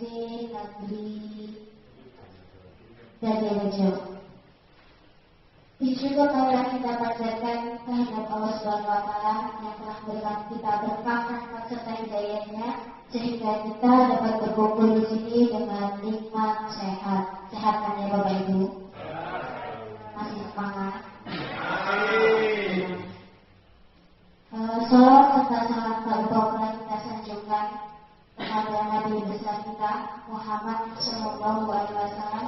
SD Negeri Dagerejo. Bersyukur marilah kita panjatkan kehadirat Allah Subhanahu wa Ta'ala yang telah berikan kita berkah rahmat serta hidayahnya sehingga kita dapat berkumpul di sini dengan nikmat sehat. Sehatkan ya Bapak Ibu. Masih semangat. Salawat serta salam berupa kita sanjungkan kepada Nabi besar kita Muhammad Sallallahu Alaihi Wasallam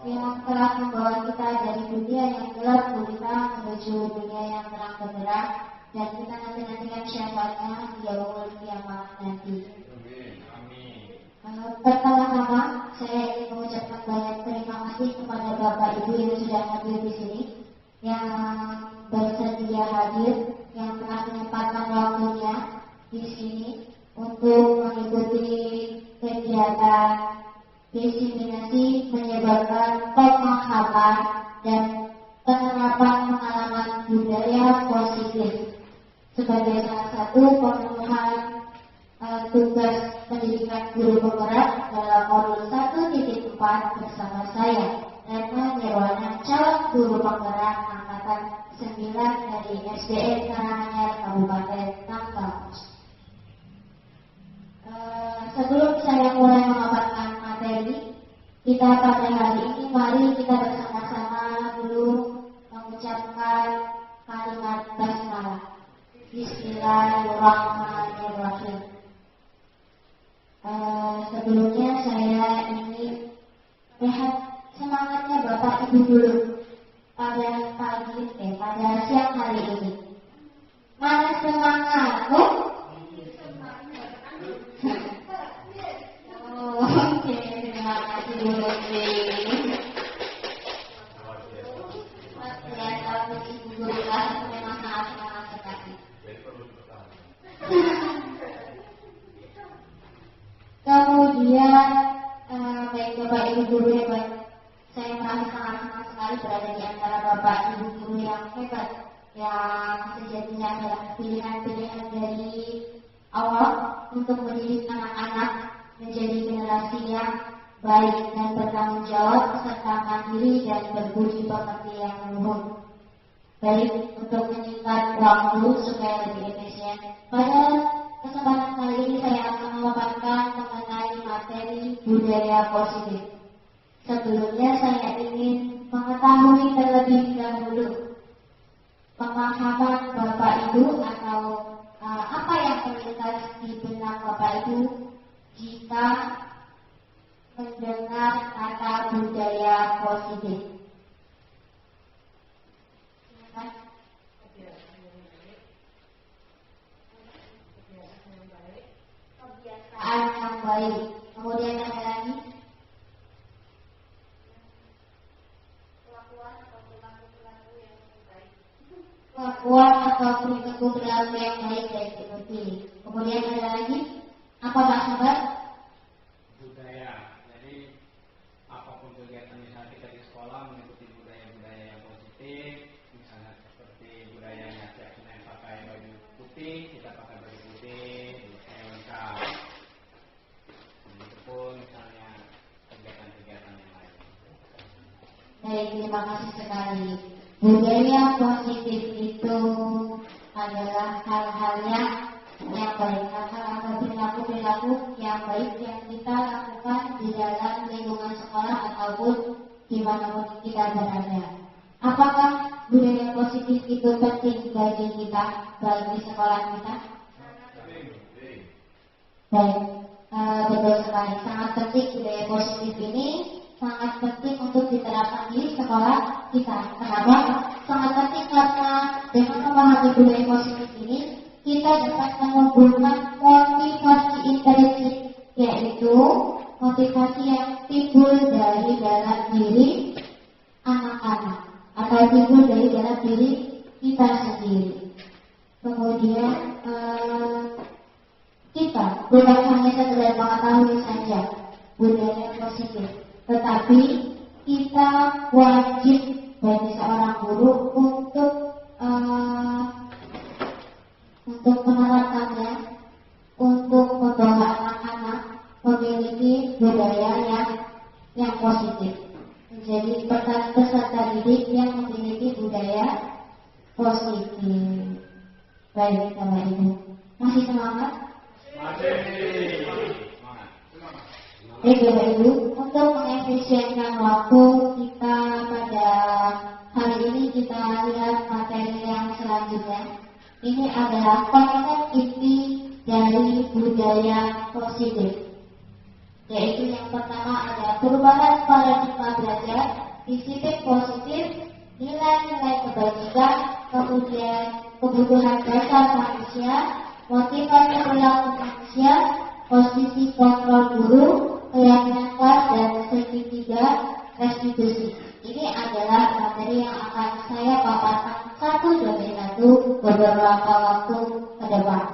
yang telah membawa kita dari dunia yang gelap gulita menuju dunia yang terang benderang, dan kita nantikan syafaatnya di yaumul kiamah nanti. Pertama-tama saya ingin mengucapkan banyak terima kasih kepada Bapak Ibu yang sudah hadir di sini, yang bersedia hadir, yang telah menyempatkan waktunya di sini untuk mengikuti kegiatan diseminasi menyebarkan pemahaman dan penerapan pengalaman budaya positif sebagai salah satu pemenuhan tugas pendidikan guru penggerak dalam modul 1.4 bersama saya Retna Nirwana, calon guru penggerak angkatan 9 dari SDN Karanganyar Kabupaten Tanggerang. Sebelum saya mulai memaparkan materi kita pada hari ini, mari kita bersama-sama dulu mengucapkan kalimat basmalah. Bismillahirrahmanirrahim. Sebelumnya saya ingin lihat semangatnya Bapak Ibu dulu pada siang hari ini. Mana semangat? Oke, terima kasih Bu Lutfi. Lihat Ibu guru kelas memang sangat semangat sekali. Kemudian baik Bapak Ibu guru hebat, saya merasa sangat senang sekali berada di antara Bapak Ibu guru yang hebat, yang sejatinya adalah pilihan-pilihan dari Allah untuk mendidik anak-anak menjadi generasi yang baik dan bertanggung jawab serta mandiri dan berbudi pekerti yang luhur. Baik, untuk menyingkat waktu supaya lebih efisien, pada kesempatan kali ini saya akan memaparkan mengenai materi budaya positif. Sebelumnya saya ingin mengetahui terlebih dahulu pemahaman Bapak Ibu atau apa yang terlintas di benak Bapak Ibu jika mendengar kata budaya positif. Kebiasaan yang baik. Kemudian ada lagi kelakuan atau perilaku yang baik dari diikuti. Kemudian ada lagi apa Pak Sahabat? Budaya. Jadi apapun kegiatan misalnya kita di sekolah mengikuti budaya-budaya yang positif, misalnya seperti budayanya tiap Senin pakai baju putih, kita pakai baju putih, kayak lengkap. Begitupun misalnya kegiatan-kegiatan yang lain. Baik, terima kasih sekali. Budaya positif itu adalah hal-hal yang baik, hal-hal atau perilaku-perilaku yang baik yang kita lakukan di dalam lingkungan sekolah ataupun dimanapun kita berada. Apakah budaya positif itu penting bagi kita, bagi sekolah kita? Baik, betul sekali. Sangat penting budaya positif ini. Sangat penting untuk diterapkan di sekolah kita. Kenapa? Sangat penting karena dengan memahami budaya positif ini kita dapat menumbuhkan motivasi intrinsik, yaitu motivasi yang timbul dari dalam diri anak-anak atau timbul dari dalam diri kita sendiri. Kemudian kita bukan hanya sekedar mengetahui saja budaya positif, tetapi kita wajib bagi seorang guru untuk menerapkannya, untuk membawa anak-anak memiliki budaya yang positif. Menjadi peserta didik yang memiliki budaya positif. Baik, Bapak Ibu. Masih semangat? Masih. Baik, Bapak Ibu. Untuk mengefisienkan waktu kita pada hari ini, kita lihat materi yang selanjutnya. Ini adalah konsep inti dari budaya positif. Yaitu yang pertama ada perubahan paradigma belajar, disiplin positif, nilai-nilai kebajikan, kemudian kebutuhan dasar manusia, motivasi perilaku manusia, posisi kontrol guru, keyakinan kelas, dan segitiga restitusi. Ini adalah materi yang akan saya paparkan satu demi satu beberapa waktu ke depan.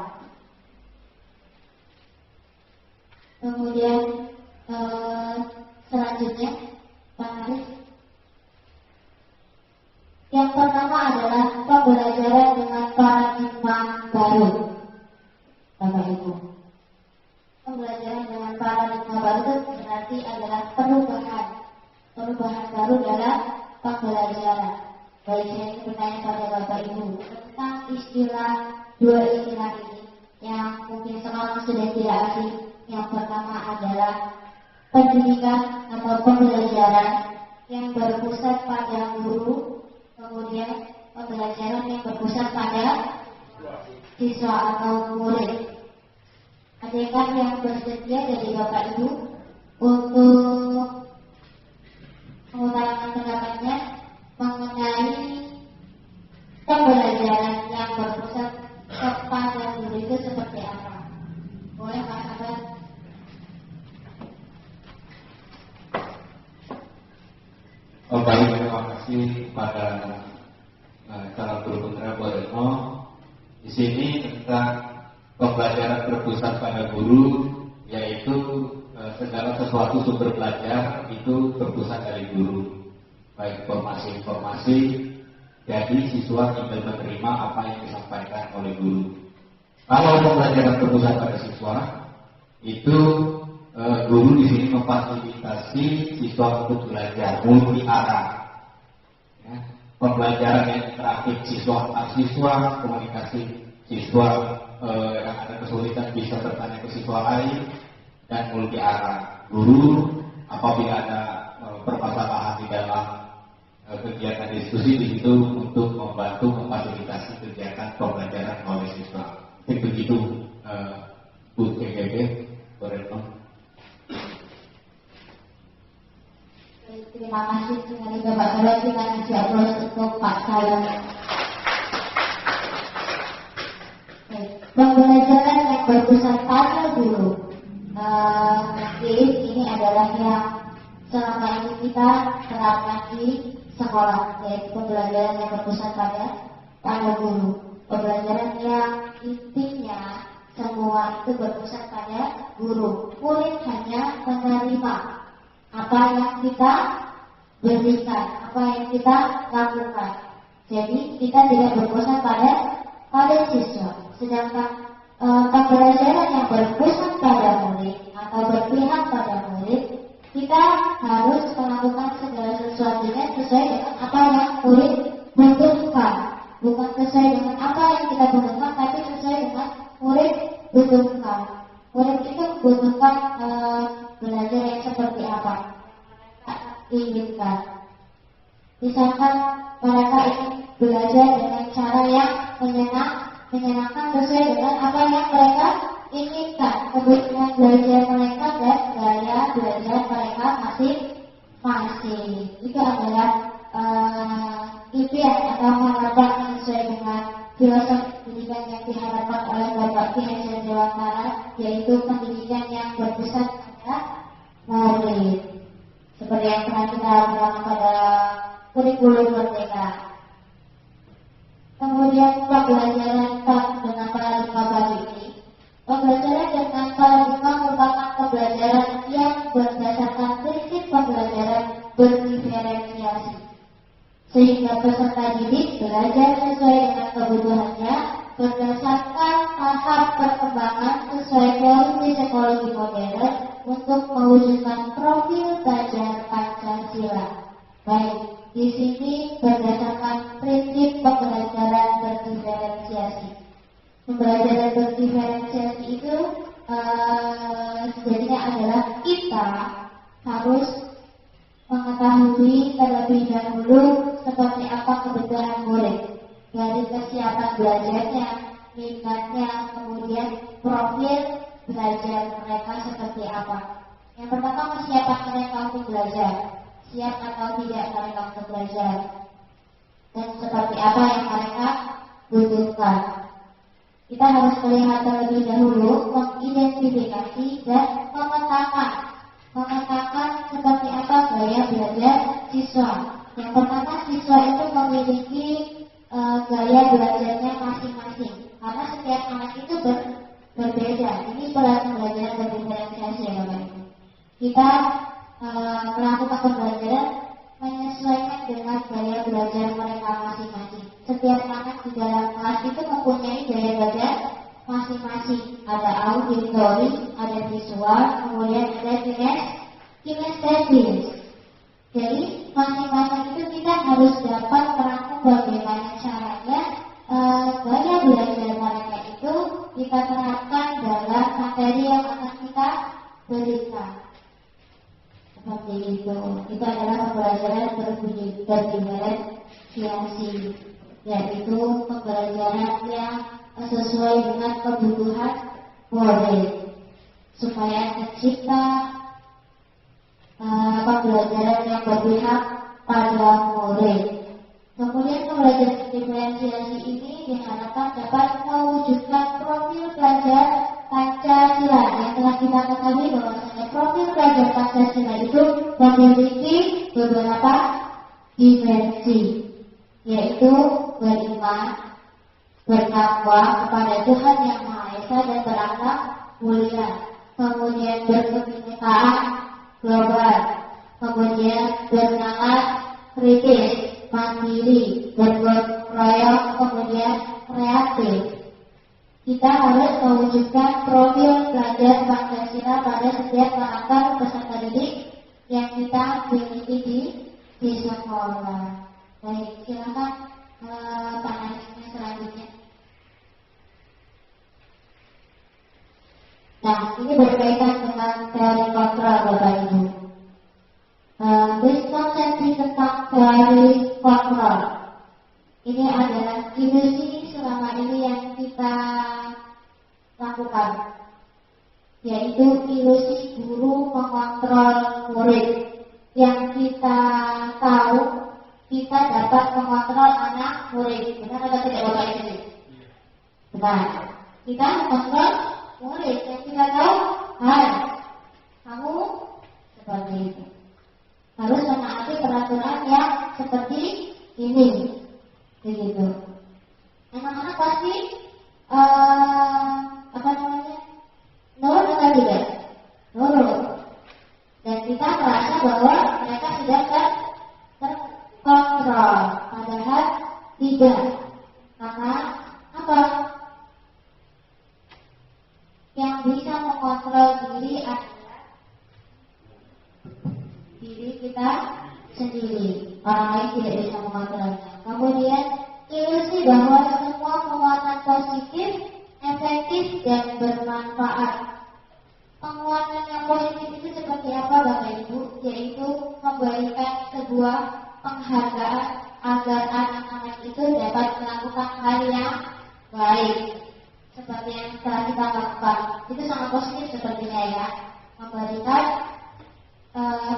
Kemudian selanjutnya, Pak Haris. Yang pertama adalah pembelajaran dengan paradigma baru, Bapak Ibu. Pembelajaran dengan paradigma baru itu berarti adalah perubahan baru dalam pembelajaran. Baik, saya ingin bertanya pada Bapak Ibu tentang dua istilah ini yang mungkin sekarang sudah tidak asing. Yang pertama adalah pendidikan atau pembelajaran yang berpusat pada guru, kemudian pembelajaran yang berpusat pada siswa atau murid. Adakah yang bersedia dari Bapak Ibu untuk mengutarakan pendapatnya mengenai pembelajaran yang berpusat kepada guru itu seperti apa? Boleh Pak Sahabat? Baik, terima kasih kepada calon guru putra Bu Retno. Di sini tentang pembelajaran berpusat pada guru, yaitu segala sesuatu sumber belajar itu berpusat dari guru, baik informasi-informasi. Jadi siswa tinggal menerima apa yang disampaikan oleh guru. Kalau pembelajaran berpusat pada siswa, itu guru di sini memfasilitasi siswa untuk belajar multi arah. Ya, pembelajaran yang interaktif siswa antar siswa, komunikasi siswa yang ada kesulitan bisa bertanya ke siswa lain, dan multi arah. Guru apabila ada permasalahan di dalam kegiatan diskusi di situ untuk membantu memfasilitasi kegiatan pembelajaran oleh siswa. Begitu Bu CGB, Bu Retno. Terima kasih sekali Bapak. Kalau kita ajak terus untuk Pak Salam. Pembelajaran yang berpusat pada guru. Ini adalah yang selama ini kita terapkan di sekolah, yaitu pembelajaran yang berpusat pada guru. Pembelajaran yang intinya semua itu berpusat pada guru. Murid hanya menerima apa yang kita berikan, apa yang kita lakukan. Jadi kita tidak berpusat pada siswa. Sedangkan pembelajaran yang berpusat pada murid atau berpihak pada murid, kita harus melakukan segala sesuatunya sesuai dengan apa yang murid butuhkan, bukan sesuai dengan apa yang kita butuhkan, tapi sesuai dengan murid butuhkan. Murid itu butuhkan belajar yang seperti apa inginkan. Misalkan mereka ingin belajar dengan cara yang menyenangkan sesuai dengan apa yang mereka inginkan, kebutuhan belajar mereka dan gaya belajar mereka masing-masing. Itu adalah impian atau harapan yang sesuai dengan filosofi pendidikan yang diharapkan oleh Bapak Ki Hajar Dewantara, yaitu pendidikan yang berpusat pada murid. Seperti yang pernah kita bilang pada kurikulum merdeka. Kemudian pembelajaran dengan paradigma baru ini. Pembelajaran dengan paradigma merupakan pembelajaran yang berdasarkan prinsip pembelajaran berdiferensiasi, sehingga peserta didik belajar sesuai dengan kebutuhannya berdasarkan tahap perkembangan sesuai teori psikologi modern untuk mewujudkan profil belajar Pancasila. Baik, di sini berdasarkan prinsip pembelajaran berdiferensiasi. Pembelajaran berdiferensiasi itu jadinya adalah kita harus mengetahui terlebih dahulu seperti apa kebutuhan murid, dari kesiapan belajarnya, minatnya, kemudian profil belajar mereka seperti apa. Yang pertama, kesiapan mereka untuk belajar, siap atau tidak mereka untuk belajar, dan seperti apa yang mereka butuhkan. Kita harus melihat terlebih dahulu, mengidentifikasi dan memetakan seperti apa gaya belajar siswa. Yang pertama, siswa itu memiliki gaya belajarnya masing-masing, karena setiap anak itu berbeda. Ini pembelajaran berdiferensiasi ya Bapak Ibu. Kita melakukan pembelajaran menyesuaikan dengan gaya belajar mereka masing-masing. Setiap anak di dalam kelas itu mempunyai gaya belajar masing-masing. Ada auditory, ada visual, kemudian ada kinestesis. Jadi masing-masing itu kita harus dapat merangkum bagaimana caranya gaya belajar mereka itu kita terapkan dalam materi yang akan kita berikan. Seperti itu. Itu adalah pembelajaran berdiferensiasi, yaitu pembelajaran yang sesuai dengan kebutuhan murid, supaya tercipta pembelajaran yang berpihak pada murid. Kemudian pembelajaran diferensiasi ini diharapkan dapat mewujudkan profil belajar Pancasila. Yang telah kita ketahui bahwasanya profil belajar Pancasila itu memiliki beberapa dimensi, yaitu beriman, bertakwa kepada Tuhan Yang Maha Esa dan berakhlak mulia, kemudian berkebinekaan global, kemudian bernalar kritis, mandiri, bergotong royong, kemudian kreatif. Kita harus mewujudkan profil belajar Pancasila pada setiap karakter peserta didik yang kita miliki di sekolah. Baik, silakan panasnya selanjutnya. Nah, ini berkaitan dengan teori kontrol Bapak Ibu. Miskonsepsi tentang teori kontrol ini adalah ilusi selama ini yang kita lakukan, yaitu ilusi guru mengontrol murid. Yang kita tahu, kita dapat mengontrol anak murid. Benar atau tidak Bapak Ibu? Benar. Kita mengontrol murid. Yang kita tahu, hai, kamu seperti itu, harus menaati peraturan yang seperti ini. Begitu. Anak-anak pasti nurut atau tidak? Nurut. Dan kita merasa bahwa mereka sudah terkontrol, padahal tidak. Karena apa? Yang bisa mengontrol diri adalah diri kita sendiri. Orang lain tidak bisa mengontrolnya. Kemudian ilusi bahwa semua penguatan positif, efektif dan bermanfaat. Penguatan yang positif itu seperti apa Bapak Ibu? Yaitu memberikan sebuah penghargaan agar anak-anak itu dapat melakukan hal yang baik, seperti yang telah kita lakukan. Itu sangat positif sepertinya ya. Memberikan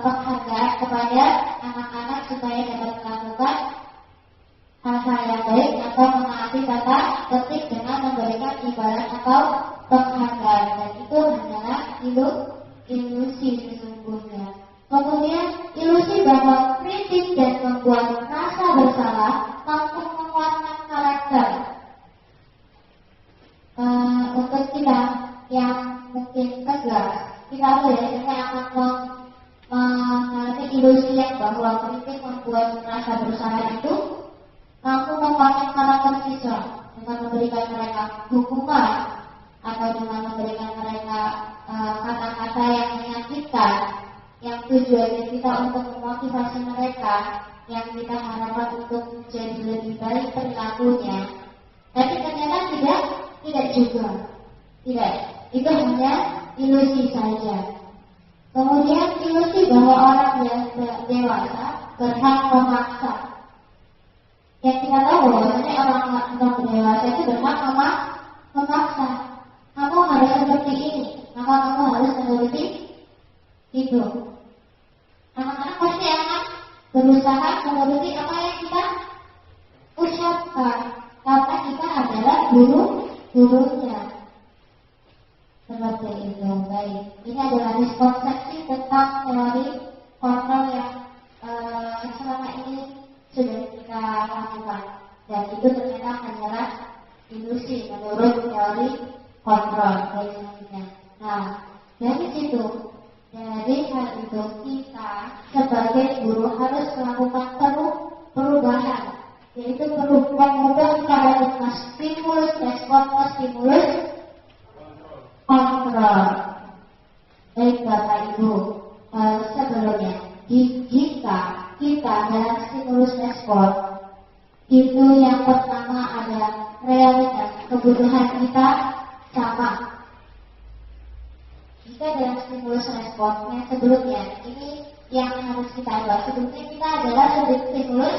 penghargaan kepada anak-anak supaya dapat melakukan hal-hal yang baik atau menaati tata tertib dengan memberikan imbalan atau penghargaan. Dan itu hanyalah ilusi sesungguhnya. Kemudian ilusi bahwa kritik dan membuat rasa bersalah mampu menguatkan karakter. Untuk kita yang mungkin tegas, kita biasanya akan mengalami ilusi yang bahwa kritik membuat rasa bersalah itu mampu menguatkan karakter siswa. dengan memberikan mereka hukuman atau dengan memberikan mereka kata-kata yang menyakitkan, yang tujuannya kita untuk memotivasi mereka, yang kita harapkan untuk menjadi lebih baik perilakunya. Tapi ternyata tidak juga. Tidak, itu hanya ilusi saja. Kemudian ilusi bahwa orang yang dewasa berhak memaksa. Yang kita tahu bahwasanya orang dewasa itu berhak memaksa. Kamu harus seperti ini, maka kamu harus menuruti itu. Anak-anak pasti akan berusaha menuruti apa yang kita ucapkan, karena kita adalah gurunya. Seperti itu. Baik. Ini adalah miskonsepsi tentang teori kontrol yang selama ini sudah kita lakukan, dan itu ternyata hanyalah ilusi menurut teori kontrol. Nah, dari situ, dari hal itu kita sebagai guru harus melakukan perubahan, yaitu mengubah paradigma stimulus respons stimulus kontrol. Baik Bapak Ibu, sebelumnya jika kita dalam stimulus respons itu yang pertama ada realitas kebutuhan kita sama. Jika dalam stimulus responsnya sebelumnya, ini yang harus kita ubah. Sebelumnya kita adalah stimulus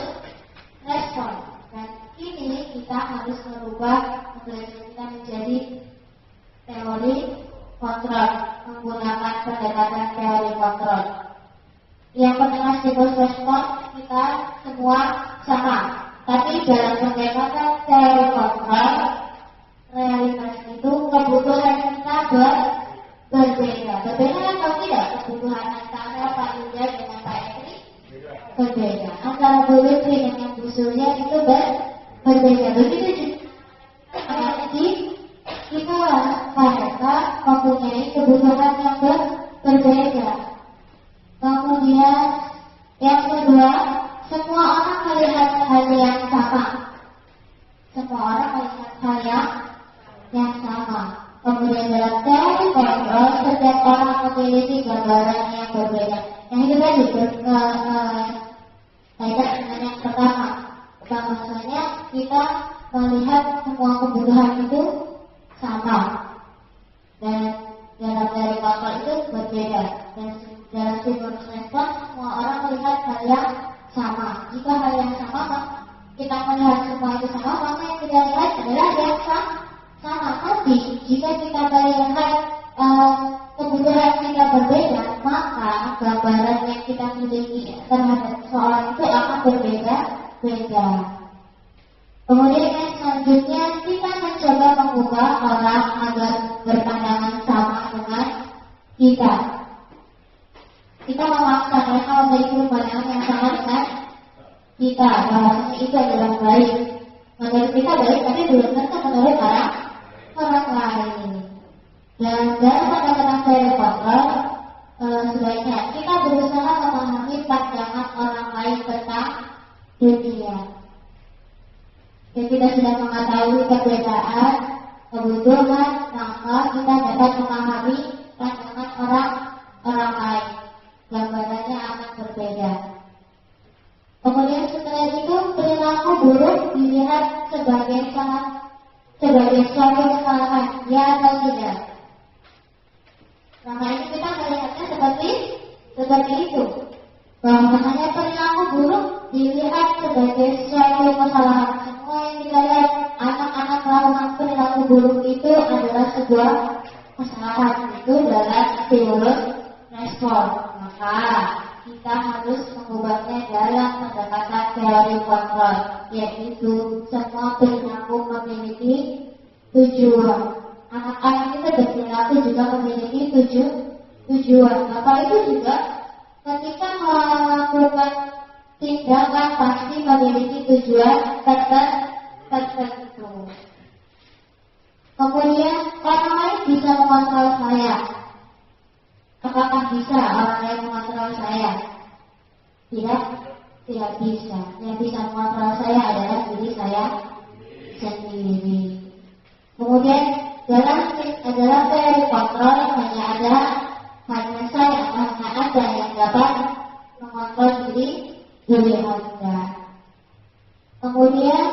respons, dan ini kita harus merubah kita menjadi teori kontrol, menggunakan pendekatan teori kontrol. Yang pertama stimulus respons kita semua sama, tapi dalam pendekatan teori kontrol, realitas itu kebutuhan kita berbeda. Berbeda atau tidak? Kebutuhan antara Pak Yuda dengan Pak Eri berbeda. Antara Bu Lutfi dengan Bu Surya itu berbeda. Begitu juga kita mereka mempunyai kebutuhan yang berbeda. Kemudian yang kedua, semua orang melihat hal yang sama. Semua orang melihat hal yang sama. Kemudian dalam teori kontrol, setiap orang memiliki gambaran yang berbeda. Yang itu tadi kaitan dengan yang pertama, bahwasanya kita melihat semua kebutuhan itu sama, dan dalam teori kontrol itu berbeda. Dan dalam stimulus respons, semua orang melihat hal yang sama. Jika hal yang sama, kita melihat semua itu sama, maka yang kita lihat adalah yang sama. Tapi jika kita melihat kebutuhan kita berbeda, maka gambaran yang kita miliki terhadap seorang itu akan berbeda-beda. Kemudian yang selanjutnya, kita mencoba mengubah orang agar berpandangan sama dengan kita. Kita memaksa mereka memiliki pandangan yang sama dengan kita, bahwasanya itu adalah baik. Menurut kita baik, tapi belum tentu menurut orang lain. Dan dalam pendekatan teori kontrol, sebaiknya kita berusaha memahami pandangan orang lain tentang dunia. Jika kita sudah mengetahui perbedaan kebutuhan, maka kita dapat memahami pandangan orang lain. Gambarannya akan berbeda. Kemudian setelah itu, perilaku buruk dilihat sebagai suatu kesalahan, ya atau tidak. Selama ini kita melihatnya seperti itu. Bahwasanya perilaku buruk dilihat sebagai suatu kesalahan. Semua yang kita lihat anak-anak melakukan perilaku buruk itu adalah sebuah kesalahan. Itu dalam stimulus respon. Maka kita harus mengubahnya dalam pendekatan teori kontrol, yaitu semua perilaku memiliki tujuan. Anak-anak kita berperilaku juga memiliki tujuan. Maka itu juga ketika melakukan tindakan pasti memiliki tujuan tertentu. Kemudian orang lain bisa mengontrol saya. Apakah bisa orang lain mengontrol saya? Tidak bisa. Yang bisa mengontrol saya adalah diri saya sendiri. Kemudian dalam teori kontrol hanya ada yang dapat mengontrol diri Anda. Kemudian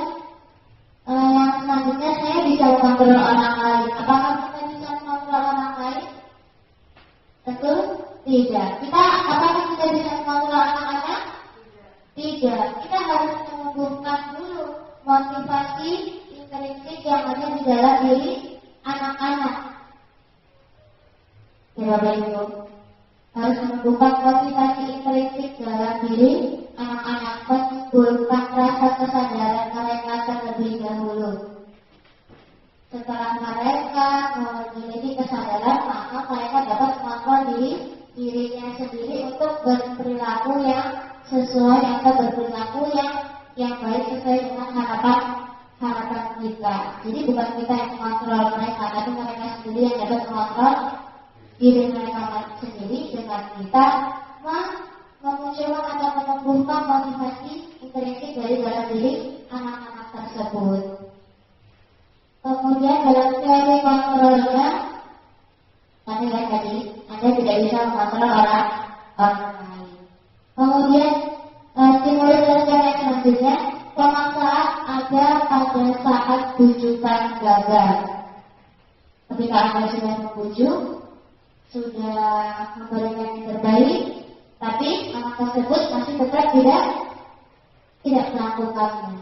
yang selanjutnya, saya bisa mengontrol orang lain. Apakah kita bisa mengontrol orang lain? Tentu tidak. Apakah kita bisa mengontrol anak-anak? Tidak. Kita harus menumbuhkan dulu motivasi intrinsik yang ada di dalam diri anak-anak. Bapak Ibu, harus menumbuhkan motivasi intrinsik dalam diri anak-anak, menimbulkan rasa kesadaran mereka terlebih dahulu. Setelah mereka memiliki kesadaran, maka mereka dapat mengontrol dirinya sendiri untuk berperilaku yang sesuai atau berperilaku yang baik sesuai dengan harapan kita. Jadi bukan kita yang mengontrol mereka, tapi mereka sendiri yang dapat mengontrol diri mereka sendiri dengan kita memunculkan atau menumbuhkan motivasi intrinsik dari dalam diri anak-anak tersebut. Kemudian dalam teori kontrolnya, tadi Anda tidak bisa mengontrol orang lain. Kemudian stimulus sosial yang selanjutnya, pemaksaan ada pada saat bujukan gagal. Ketika Anda sudah membujuk, sudah memberikan yang terbaik, tapi anak tersebut masih tetap tidak melakukannya.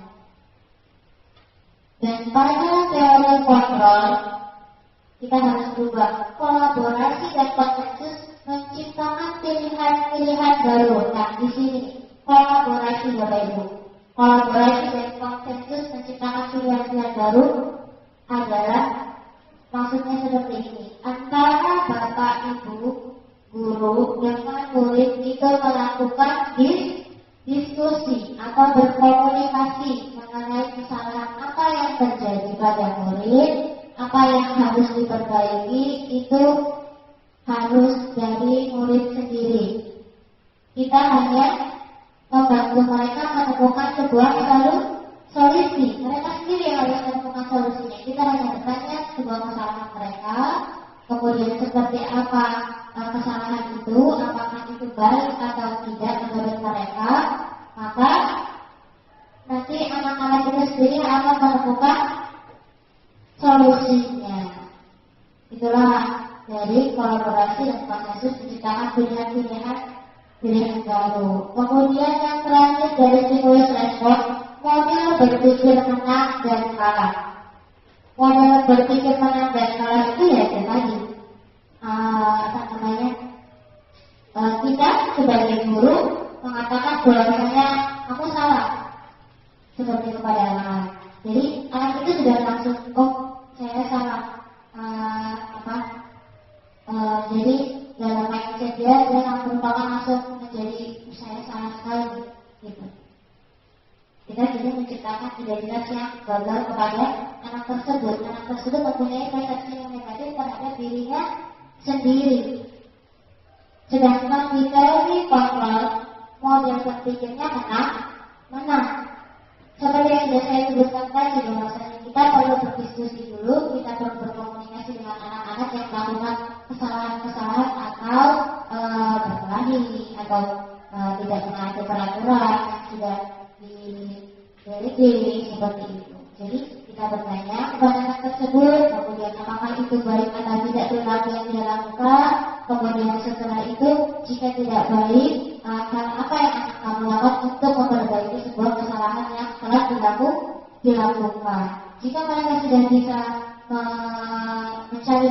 Dan pada teori kontrol, kita harus berubah kolaborasi dan konsensus menciptakan pilihan-pilihan baru. Nah, di sini kolaborasi, Bapak Ibu. Kolaborasi dan konsensus menciptakan pilihan-pilihan baru adalah maksudnya seperti ini. Antara Bapak Ibu guru dengan murid itu melakukan diskusi atau berkomunikasi mengenai kesalahan apa yang terjadi pada murid, apa yang harus diperbaiki, itu harus dari murid sendiri. Kita hanya membantu mereka menemukan sebuah solusi. Mereka sendiri yang harus menemukan solusinya. Kita hanya bertanya sebuah kesalahan mereka, kemudian seperti apa kesalahan itu, apakah itu baik atau tidak menurut mereka, maka nanti anak-anak itu sendiri akan menemukan solusinya. Itulah dari kolaborasi dan konsensus menciptakan pilihan baru. Kemudian yang terakhir dari stimulus respon, model berpikir menang dan kalah. Model berpikir menang dan kalah itu ya tadi kita sebagai guru mengatakan bahwasanya kamu salah seperti kepada anak. Jadi anak itu sudah langsung saya salah. Jadi dalam mindset dia langsung menjadi saya salah sekali gitu. Kita jadi menciptakan identitas yang gagal kepada anak tersebut. Anak tersebut mempunyai persepsi yang negatif terhadap dirinya sendiri. Sedangkan di teori kontrol, model berpikirnya menang. Seperti yang sudah saya sebutkan tadi, bahwasanya kita perlu berdiskusi dulu, kita perlu berkomunikasi dengan anak-anak yang melakukan kesalahan-kesalahan atau berkelahi atau tidak menaati peraturan sudah dimiliki seperti itu. Jadi kita bertanya kepada anak tersebut, kemudian apakah itu baik atau tidak perilaku yang dia lakukan. Kemudian setelah itu, jika tidak baik, hal apa yang akan kamu lakukan untuk memperbaiki sebuah kesalahan yang telah dilakukan. Jika mereka sudah bisa mencari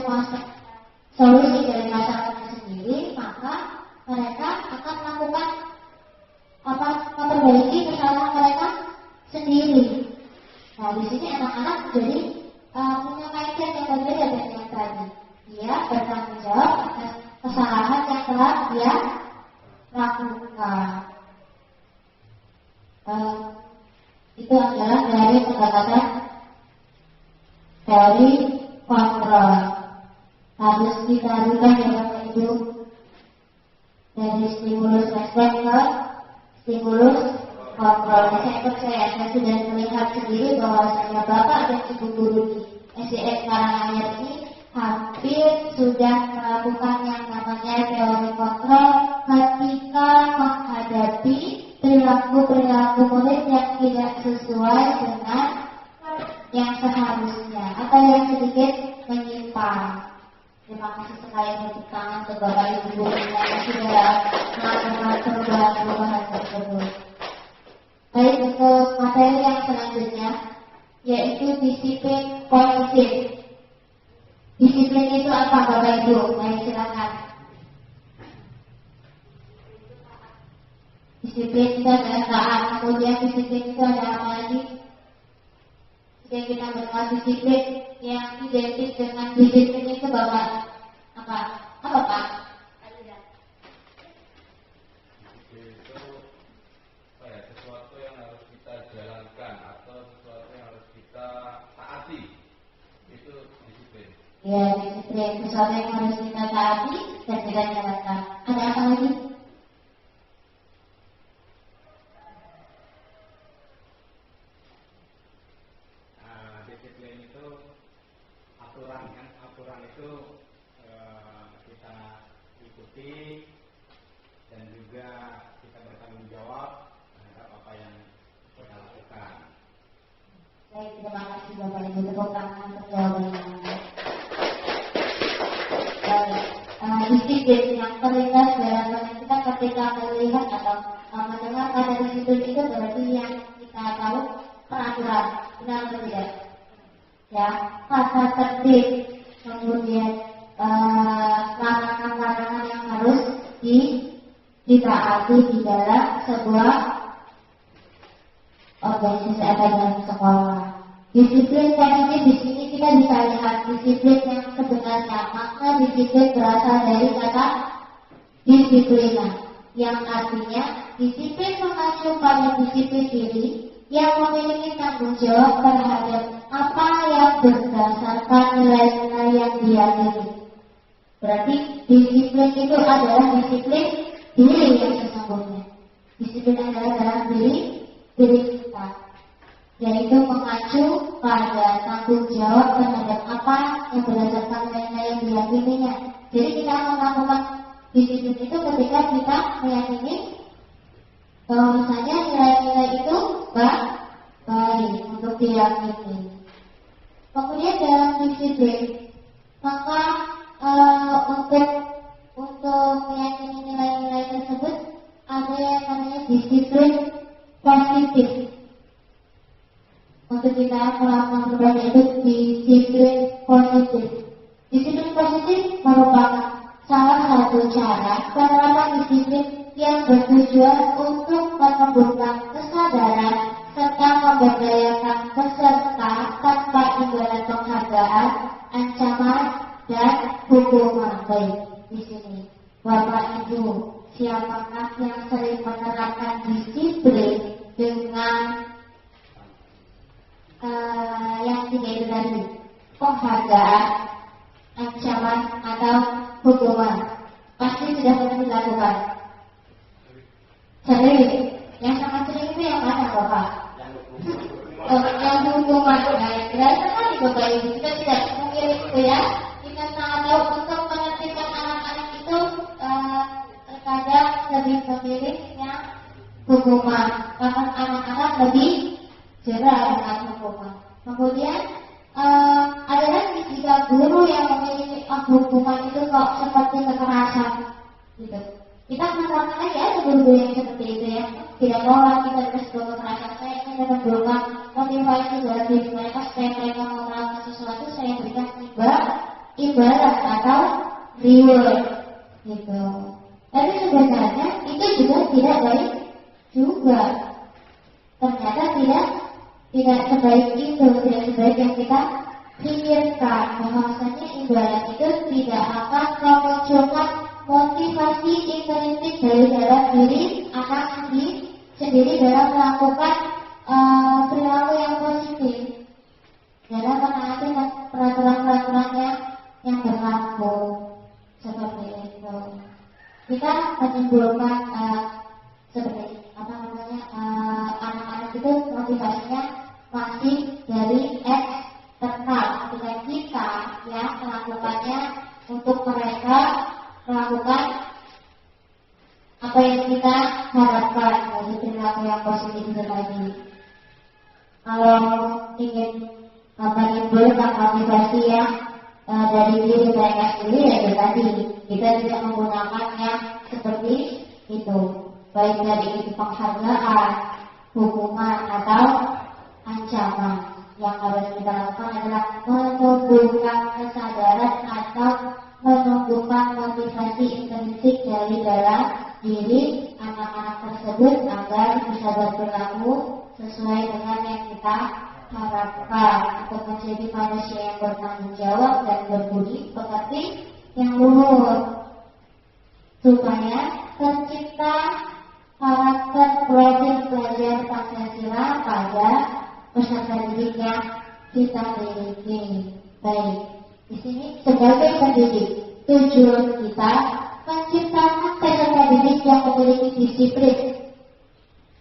solusi dari masalahnya sendiri, maka mereka akan melakukan memperbaiki kesalahan mereka sendiri. Nah, di sini anak-anak jadi punya mindset yang berbeda dari yang tadi. Dia bertanggung jawab atas kesalahan yang telah dia lakukan. Itu adalah dari pendekatan teori kontrol. Harus kita rubah ya Bapak Ibu, dari stimulus respon ke stimulus kontrolnya. Saya percaya, saya sudah melihat sendiri bahwasanya Bapak dan Ibu guru di SDN Karanganyar ini hampir sudah melakukan yang namanya teori kontrol ketika menghadapi perilaku murid yang tidak sesuai dengan yang seharusnya atau yang sedikit menyimpang. Terima kasih sekali untuk tangan untuk Bapak Ibu guru yang sudah melakukan perubahan tersebut. Baik, untuk materi yang selanjutnya yaitu disiplin positif. Disiplin itu apa Bapak Ibu? Mari silakan. Disiplin itu adalah taat. Kemudian disiplin itu ada apa lagi? Jika kita mengenal disiplin yang identik dengan disiplin itu Bapak apa? Apa Pak? Sesuatu yang harus kita jalankan atau sesuatu yang harus kita taati, itu disiplin. Ya, disiplin sesuatu yang harus kita taati dan kita jalankan. Ada apa lagi? Disiplin itu aturan kan, aturan itu kita ikuti dan juga kita bertanggung jawab terhadap apa yang kita lakukan. Baik, terima kasih Bapak Ibu, tepuk tangan untuk jawabannya. Disiplin yang terlintas dalam benak kita ketika melihat atau mendengar kata disiplin itu berarti yang kita tahu peraturan, benar atau tidak? Ya, kata tertib, kemudian larangan-larangan yang harus ditaati di dalam sebuah organisasi atau dalam sekolah. Disiplin positif di sini kita bisa lihat disiplin yang sebenarnya. Makna disiplin berasal dari kata disiplina, yang artinya disiplin mengacu pada disiplin diri yang memiliki tanggung jawab terhadap apa yang berdasarkan nilai-nilai yang diyakini. Berarti disiplin itu adalah disiplin diri yang sesungguhnya. Disiplin adalah dalam diri kita, yaitu mengacu pada tanggung jawab terhadap apa yang berdasarkan nilai-nilai yang diyakininya. Jadi kita melakukan disiplin itu ketika kita meyakini bahwa misalnya nilai-nilai itu baik untuk diyakini. Kemudian dalam disiplin, maka untuk meyakini nilai-nilai tersebut ada yang namanya disiplin positif. Untuk kita melakukan perubahan itu disiplin positif. Disiplin positif merupakan salah satu cara penerapan disiplin yang bertujuan untuk menumbuhkan kesadaran serta memberdayakan peserta tanpa imbalan penghargaan, ancaman, dan hukuman. Baik, di sini Bapak Ibu, siapakah yang sering menerapkan disiplin dengan yang tiga itu tadi, penghargaan, ancaman, atau hukuman? Pasti sudah pernah dilakukan. Sering. Yang sangat sering itu yang mana Bapak? Yang hukuman. Baik, berarti kan di Bapak Ibu kita tidak memilih itu ya. Kita sangat tahu untuk menertibkan anak-anak itu terkadang lebih memilih yang hukuman, karena anak-anak lebih jerah dengan hukuman. Kemudian ada lagi jika guru yang memilih hukuman itu kok seperti kekerasan, gitu. Kita menerapkan lagi ada guru-guru yang seperti itu ya. Tidak mau lagi terus kekerasan. Saya ingin memberikan motivasi bagi mereka supaya mereka mau melakukan sesuatu. Saya berikan imbalan atau reward, gitu. Tapi sebenarnya itu juga tidak baik juga. Ternyata tidak sebaik itu, tidak sebaik yang kita pikirkan. Bahwasanya imbalan itu tidak akan memunculkan motivasi intrinsik dari dalam diri anak sendiri dalam melakukan perilaku yang positif, dalam menaati peraturan-peraturan yang berlaku seperti itu. Kita menimbulkan seperti kita harapkan dari perilaku yang positif itu tadi. Kalau ingin menimbulkan motivasi yang dari diri mereka sendiri, ya itu tadi kita tidak menggunakan yang seperti itu, baik dari itu penghargaan, hukuman atau ancaman. Yang harus kita lakukan adalah menumbuhkan kesadaran atau menumbuhkan motivasi intrinsik dari dalam diri anak-anak tersebut agar bisa berperilaku sesuai dengan yang kita harapkan untuk menjadi manusia yang bertanggung jawab dan berbudi pekerti yang luhur, supaya tercipta karakter profil pelajar Pancasila pada peserta didik yang kita miliki. Baik, di sini sebagai pendidik, tujuan kita menciptakan peserta didik yang memiliki disiplin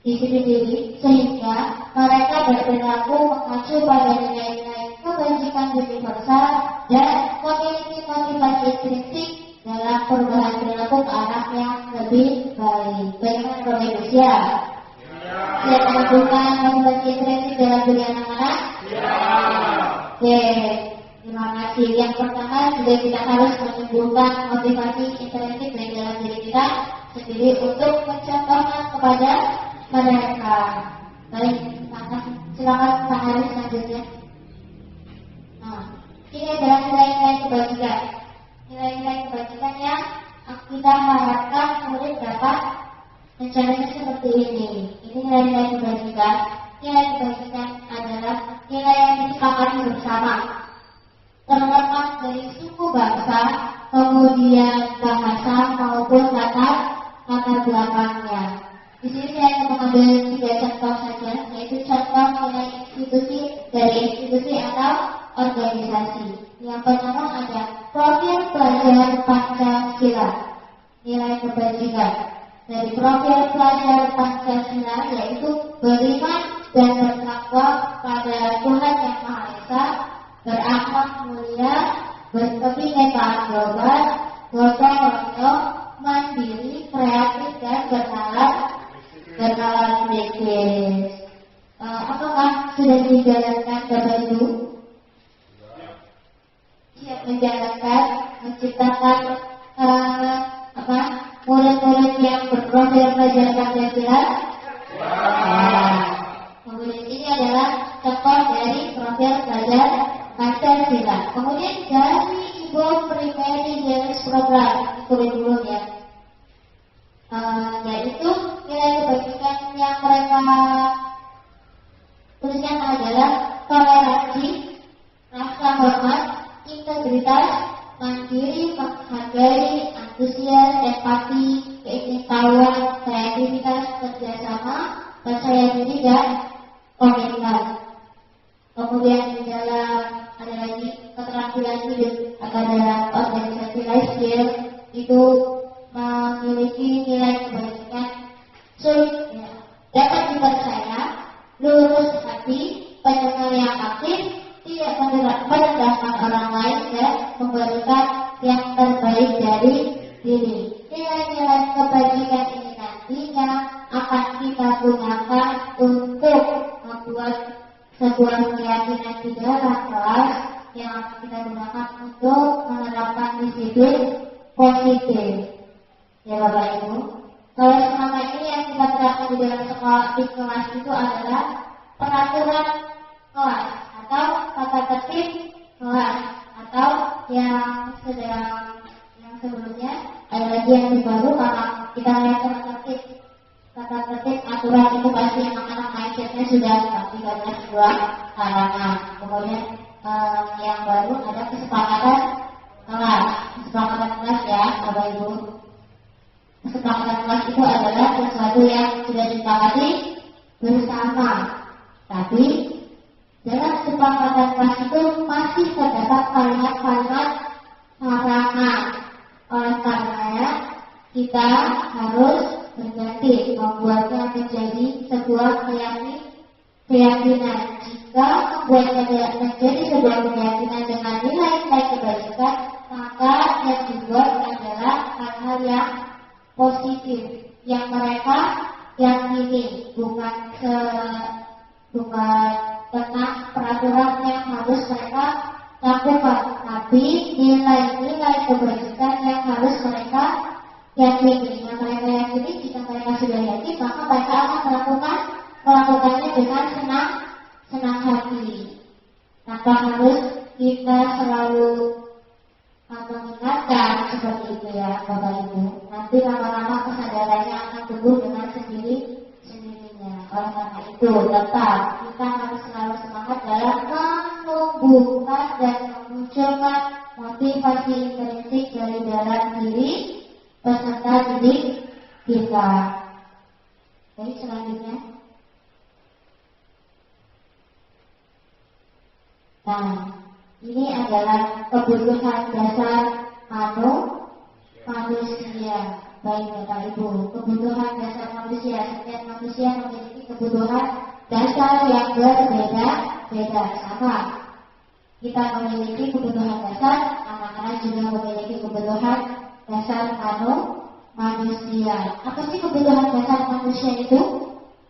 diri, sehingga mereka berperilaku mengacu pada nilai-nilai kebajikan universal dan memiliki motivasi intrinsik dalam perubahan perilaku ke arah yang lebih baik. Bagaimana Bapak Ibu siap? Siap menumbuhkan motivasi intrinsik dalam diri anak-anak? Oke, terima kasih. Yang pertama juga kita harus menumbuhkan motivasi intrinsik dari dalam diri kita sendiri untuk mencontohkan kepada mereka. Baik, silakan Pak Haris selanjutnya. Nah, ini adalah nilai-nilai kebajikan. Nilai-nilai kebajikan yang kita harapkan murid dapat mencapainya seperti ini. Ini nilai-nilai kebajikan. Nilai kebajikan adalah nilai yang disepakati bersama, terlepas dari suku bangsa, kemudian bahasa maupun latar belakangnya. Di sini saya mengambil 3 contoh saja, yaitu contoh nilai institusi atau organisasi. Yang pertama ada profil pelajar Pancasila, nilai kebajikan. Dari profil pelajar Pancasila yaitu beriman dan bertakwa pada Tuhan Yang Maha Esa, berakhlak mulia, berkebinekaan global, gotong royong, mandiri, kreatif dan bernalar kritis. Apakah sudah dijalankan Bapak Ibu? Siap menjalankan, menciptakan murid-murid yang berprofil pelajar Pancasila? Kemudian ini adalah contoh dari profil pelajar Pancasila. Kemudian dari Ibu Primary Jenis Program kurikulum ya, yaitu nilai kebajikan yang mereka tuliskan adalah toleransi, rasa hormat, integritas, mandiri, menghargai, antusias, empati, keingintahuan, kreativitas, kerjasama, percaya diri dan komitmen. Kemudian di dalam ada lagi keterampilan hidup atau dalam organisasi life skill itu memiliki nilai kebajikan sulit ya, dapat dipercaya, lurus hati, pendengar yang aktif, tidak merendahkan orang lain dan memberikan yang terbaik dari diri. Nilai-nilai kebajikan ini nantinya akan kita gunakan untuk membuat sebuah keyakinan di dalam kelas yang akan kita gunakan untuk menerapkan disiplin positif. Ya Bapak Ibu, kalau selama ini yang kita terapkan di dalam sekolah di kelas itu adalah peraturan kelas atau tata tertib kelas, atau yang sebelumnya ada lagi yang baru karena kita lihat tata tertib aturan itu pasti anak-anak mindsetnya sudah pasti banyak sebuah karangan. Kemudian yang baru ada kesepakatan kelas ya Bapak Ibu. Kesepakatan kelas itu adalah sesuatu yang sudah disepakati bersama. Tapi dalam kesepakatan kelas itu masih terdapat kalimat-kalimat larangan. Oleh karenanya kita harus berganti membuatnya menjadi sebuah keyakinan. Jika membuatnya menjadi sebuah keyakinan dengan nilai-nilai kebajikan, maka yang dibuat adalah hal-hal yang positif. yang mereka yakini, bukan tentang peraturan yang harus mereka lakukan, tapi nilai-nilai kebajikan yang harus mereka yakini. Yang mereka yakini, jika mereka sudah yakin, maka mereka akan melakukannya dengan senang hati, tanpa harus kita selalu mengingatkan seperti itu ya Bapak Ibu. Nanti lama-lama kesadarannya akan tumbuh dengan sendirinya. Oleh karena itu tetap kita harus selalu semangat dalam menumbuhkan dan memunculkan motivasi intrinsik dari dalam diri peserta didik kita. Jadi selanjutnya, nah ini adalah kebutuhan dasar manusia. Baik Bapak Ibu, kebutuhan dasar manusia. Setiap manusia memiliki kebutuhan dasar yang berbeda-beda. Sama, kita memiliki kebutuhan dasar, anak-anak juga memiliki kebutuhan dasar manusia. Apa sih kebutuhan dasar manusia itu?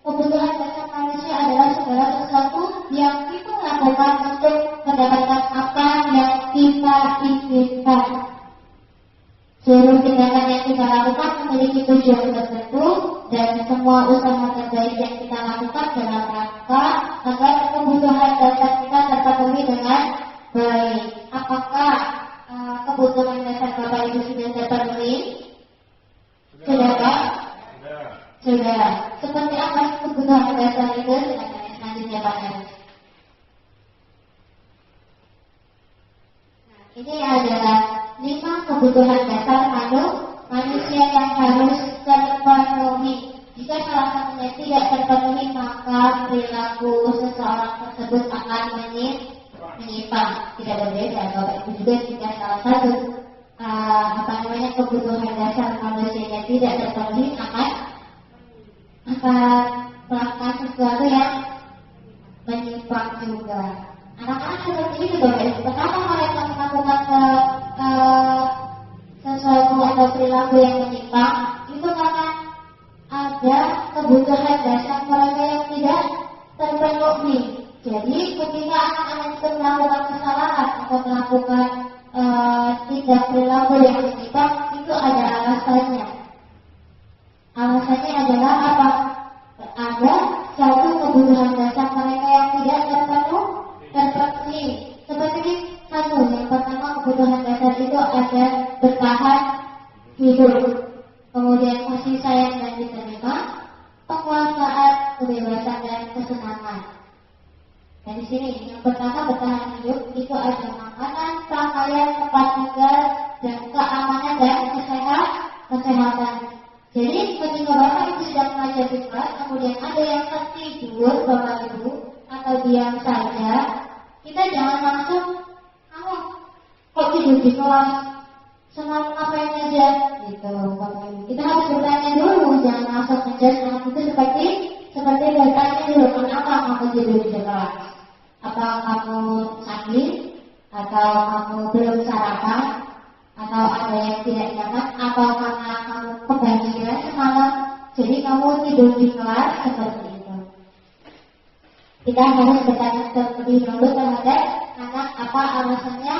Kebutuhan dasar manusia adalah segala sesuatu yang kita lakukan untuk mendapatkan apa yang kita inginkan. Seluruh tindakan yang kita lakukan memiliki tujuan tertentu, dan semua usaha terbaik yang kita lakukan dalam rangka agar kebutuhan dasar kita terpenuhi dengan baik. Apakah kebutuhan dasar Bapak Ibu sudah terpenuhi? Sudah Pak? Sudah. Seperti apa kebutuhan dasar itu? Selanjutnya Pak Haris. Ini adalah 5 kebutuhan dasar manusia yang harus terpenuhi. Jika salah satunya tidak terpenuhi, maka perilaku seseorang tersebut akan menyimpang. Tidak berbeda Bapak Ibu juga, jika salah satu kebutuhan dasar manusianya tidak terpenuhi, akan melakukan sesuatu yang menyimpang juga. Anak-anak seperti itu Bapak Ibu. Kenapa mereka melakukan sesuatu atau perilaku yang menyimpang? Itu karena ada kebutuhan dasar mereka yang tidak terpenuhi. Jadi ketika anak-anak itu melakukan kesalahan atau melakukan tindak perilaku yang menyimpang, itu ada alasannya. Alasannya adalah apa? Ada satu kebutuhan dasar mereka yang tidak terpenuhi. Seperti yang pertama, kebutuhan dasar itu ada bertahan hidup, kemudian kasih sayang dan diterima, penguasaan, kebebasan dan kesenangan. Dan di sini yang pertama, bertahan hidup, itu ada makanan, pakaian, tempat tinggal, dan keamanan dan kesehatan. Jadi ketika Bapak Ibu sedang mengajar di kelas, kemudian ada yang tertidur Bapak Ibu atau diam saja, kita jangan langsung, kamu kok tidur di kelas, senang ngapain aja, gitu Bapak Ibu. Kita harus bertanya dulu, jangan langsung ngejudge anak itu seperti bertanya dulu, kenapa kamu tidur di kelas? Apa kamu sakit? Atau kamu belum sarapan? Atau ada yang tidak nyaman? Atau karena kamu kebanjiran semalam, jadi kamu tidur di kelas seperti itu. Kita harus bertanya terlebih dahulu terhadap anak apa alasannya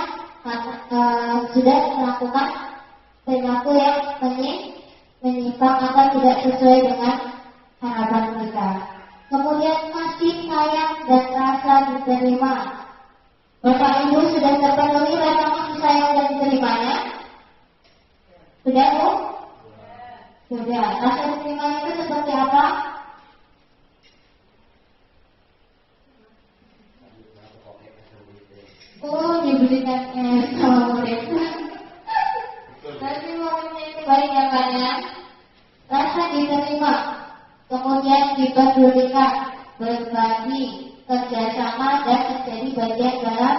sudah melakukan perilaku yang menyimpang atau tidak sesuai dengan harapan kita. Kemudian kasih sayang dan rasa diterima. Bapak Ibu sudah terpenuhi rasa kasih sayang dan diterimanya? Sudah Bu? Sudah. Rasa diterima itu seperti apa? Oh, diberikannya sama murid. Berarti momennya itu baik ya Pak ya. Rasa diterima, kemudian dipedulikan, berbagi, kerjasama dan menjadi bagian dalam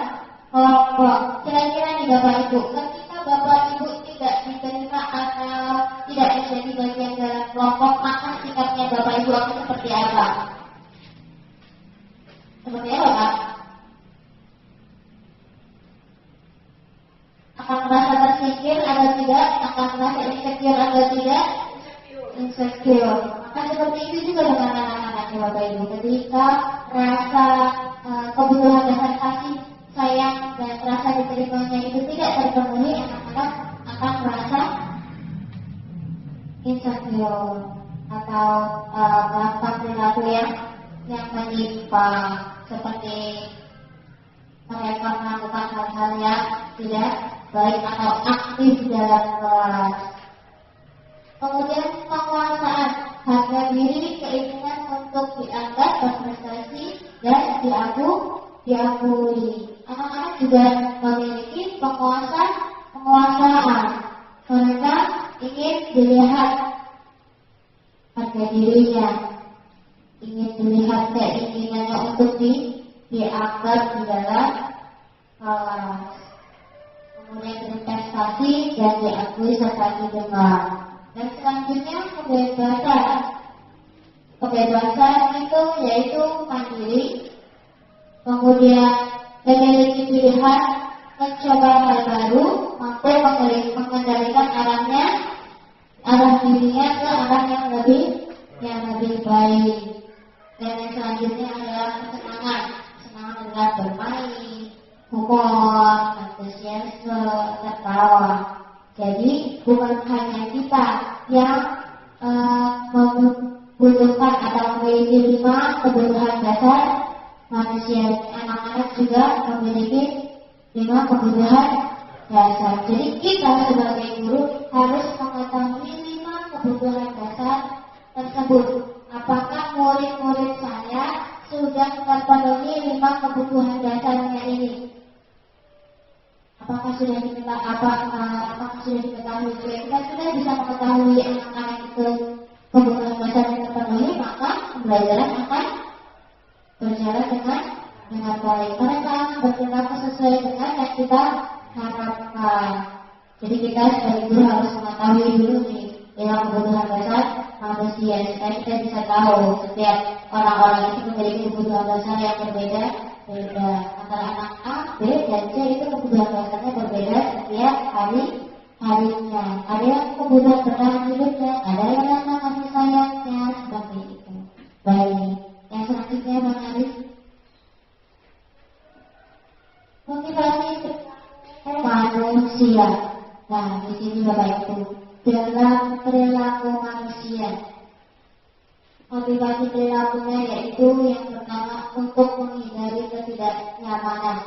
kelompok. Kira-kira nih Bapak Ibu, ketika Bapak Ibu tidak diterima atau tidak menjadi bagian dalam kelompok, maka sikapnya Bapak Ibu akan seperti apa? Seperti apa Pak? Akan merasa tersingkir atau tidak? Akan merasa insecure atau tidak? insecure. Maka seperti itu juga dengan anak-anak ya Bapak Ibu. Ketika rasa kebutuhan dasar kasih sayang dan rasa diterimanya itu tidak terpenuhi, anak-anak akan merasa insecure atau melakukan perilaku yang menyimpang, seperti mereka melakukan hal-hal yang tidak baik atau aktif dalam kelas. Kemudian penguasaan harga diri, keinginan untuk dianggap berprestasi dan diakui. Anak-anak juga memiliki penguasaan. Mereka ingin dilihat harga dirinya, ingin dilihat keinginannya untuk dianggap di dalam kelas. Kemudian berprestasi dan diakui serta didengar. Dan selanjutnya kebebasan. Kebebasan itu yaitu mandiri, kemudian memiliki pilihan, mencoba hal baru, mampu mengendalikan arah dirinya ke arah yang lebih baik. Dan yang selanjutnya adalah kesenangan. Kesenangan adalah bermain, humor, antusiasme, tertawa. Jadi bukan hanya kita yang membutuhkan atau memiliki 5 kebutuhan dasar manusia. Anak-anak juga memiliki 5 kebutuhan dasar. Jadi kita sebagai guru harus mengetahui 5 kebutuhan dasar tersebut. Apakah murid-murid saya sudah terpenuhi 5 kebutuhan dasarnya ini? Apakah sudah diketahui? Kita sudah bisa mengetahui anak-anak itu kebutuhan dasar yang terpenuhi, maka pembelajaran akan berjalan dengan baik. Mereka akan bertindak sesuai dengan yang kita harapkan. Jadi kita sebagai guru harus mengetahui dulu nih dengan kebutuhan dasar manusia, supaya kita bisa tahu setiap orang-orang itu memiliki kebutuhan dasar yang berbeda. Antara anak A, B, dan C itu kebutuhan dasarnya berbeda setiap harinya. Ada yang kebutuhan bertahan hidupnya, ada yang rasa kasih sayangnya, seperti itu. Baik, yang selanjutnya Bang Arif. Motivasi manusia. Nah, di sini Bapak Ibu, dalam perilaku manusia. Motivasi perilakunya yaitu yang pertama untuk menghindari ketidaknyamanan.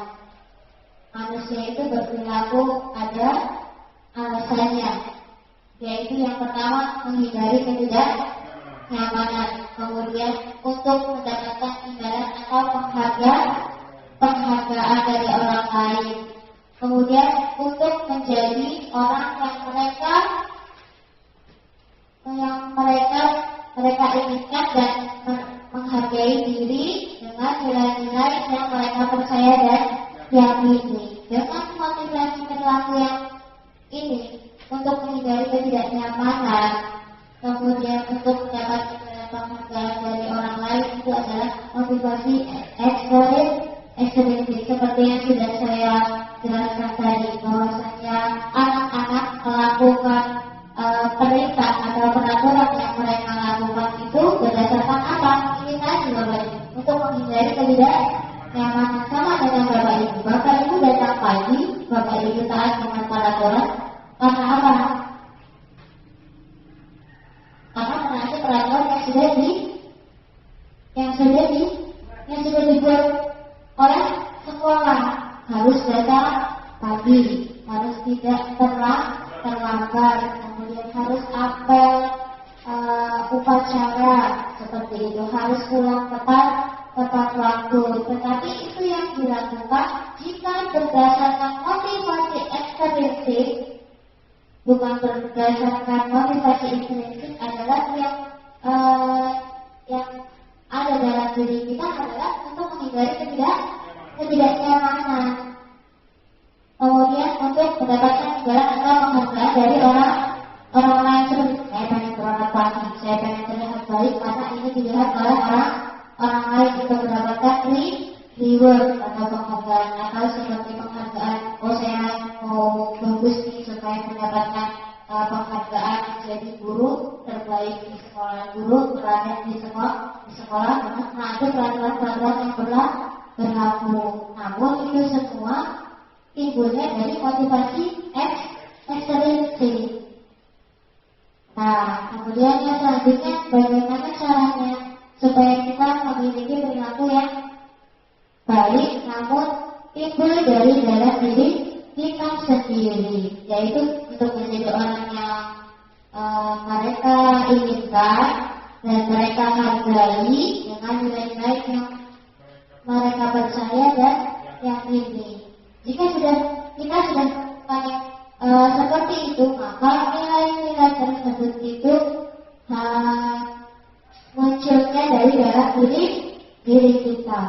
Manusia itu berperilaku ada alasannya, yaitu yang pertama menghindari ketidaknyamanan, kemudian untuk mendapatkan imbalan atau penghargaan dari orang lain, kemudian untuk menjadi orang yang mereka inginkan dan menghargai diri dengan nilai-nilai yang mereka percaya dan yakini. Dengan motivasi perilaku yang ini untuk menghindari ketidaknyamanan, kemudian untuk mendapatkan penghargaan dari orang lain, itu adalah motivasi ekstrinsik seperti yang sudah saya jelaskan tadi, bahwasanya anak-anak melakukan perintah atau peraturan yang mereka lakukan itu berdasarkan apa? Ini tadi Bapak Ibu, untuk menghindari ketidaknyamanan. Sama dengan Bapak Ibu. Bapak Ibu datang pagi, Bapak Ibu taat dengan peraturan karena apa? Karena menaati peraturan yang sudah dibuat oleh sekolah. Harus datang pagi, harus tidak terlambat, kemudian harus apel upacara seperti itu, harus pulang tepat waktu. Tetapi itu yang dilakukan jika berdasarkan motivasi ekstrinsik, bukan berdasarkan motivasi intrinsik, adalah yang ada dalam diri kita adalah untuk menghindari ketidaknyamanan. Kemudian untuk mendapatkan imbalan atau penghargaan dari orang lain, seperti saya pengen berangkat pagi, saya pengen terlihat baik karena ini dilihat oleh orang lain, untuk mendapatkan reward atau penghargaan, atau seperti penghargaan, oh saya mau bagus nih supaya mendapatkan penghargaan menjadi guru terbaik di sekolah, guru teladan di sekolah dengan mengatur peraturan-peraturan yang berlaku. Namun itu semua timbulnya dari motivasi ekstrinsi. Nah, kemudian yang selanjutnya, bagaimana caranya supaya kita memiliki perilaku yang baik, namun timbul dari dalam diri kita sendiri, yaitu untuk menjadi orang yang mereka inginkan dan mereka hargai dengan nilai-nilai yang mereka percaya dan yakini. Jika kita sudah seperti itu, maka nilai-nilai tersebut itu munculnya dari dalam diri kita,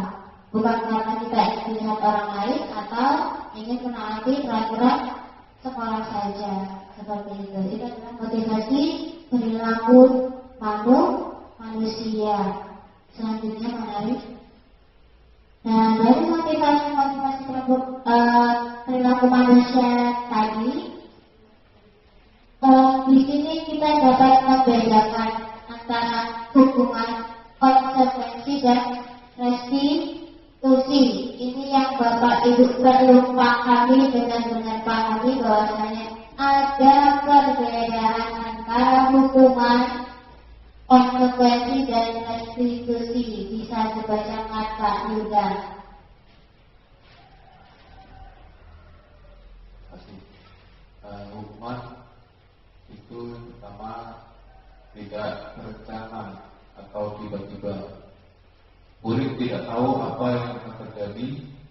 bukan karena kita ingin melihat orang lain atau ingin menaati peraturan sekolah saja. Seperti itu. Itu adalah motivasi perilaku manusia. Selanjutnya menarik. Nah, dari motivasi perilaku manusia tadi, di sini kita dapat membedakan antara hukuman, konsekuensi dan restitusi. Ini yang Bapak Ibu perlu pahami, benar-benar pahami bahwasanya ada perbedaan antara hukuman, konsekuensi dan restitusi. Bisa dibacakan Pak Yuda. Hukuman itu pertama tidak terencana atau tiba-tiba. Murid tidak tahu apa yang akan terjadi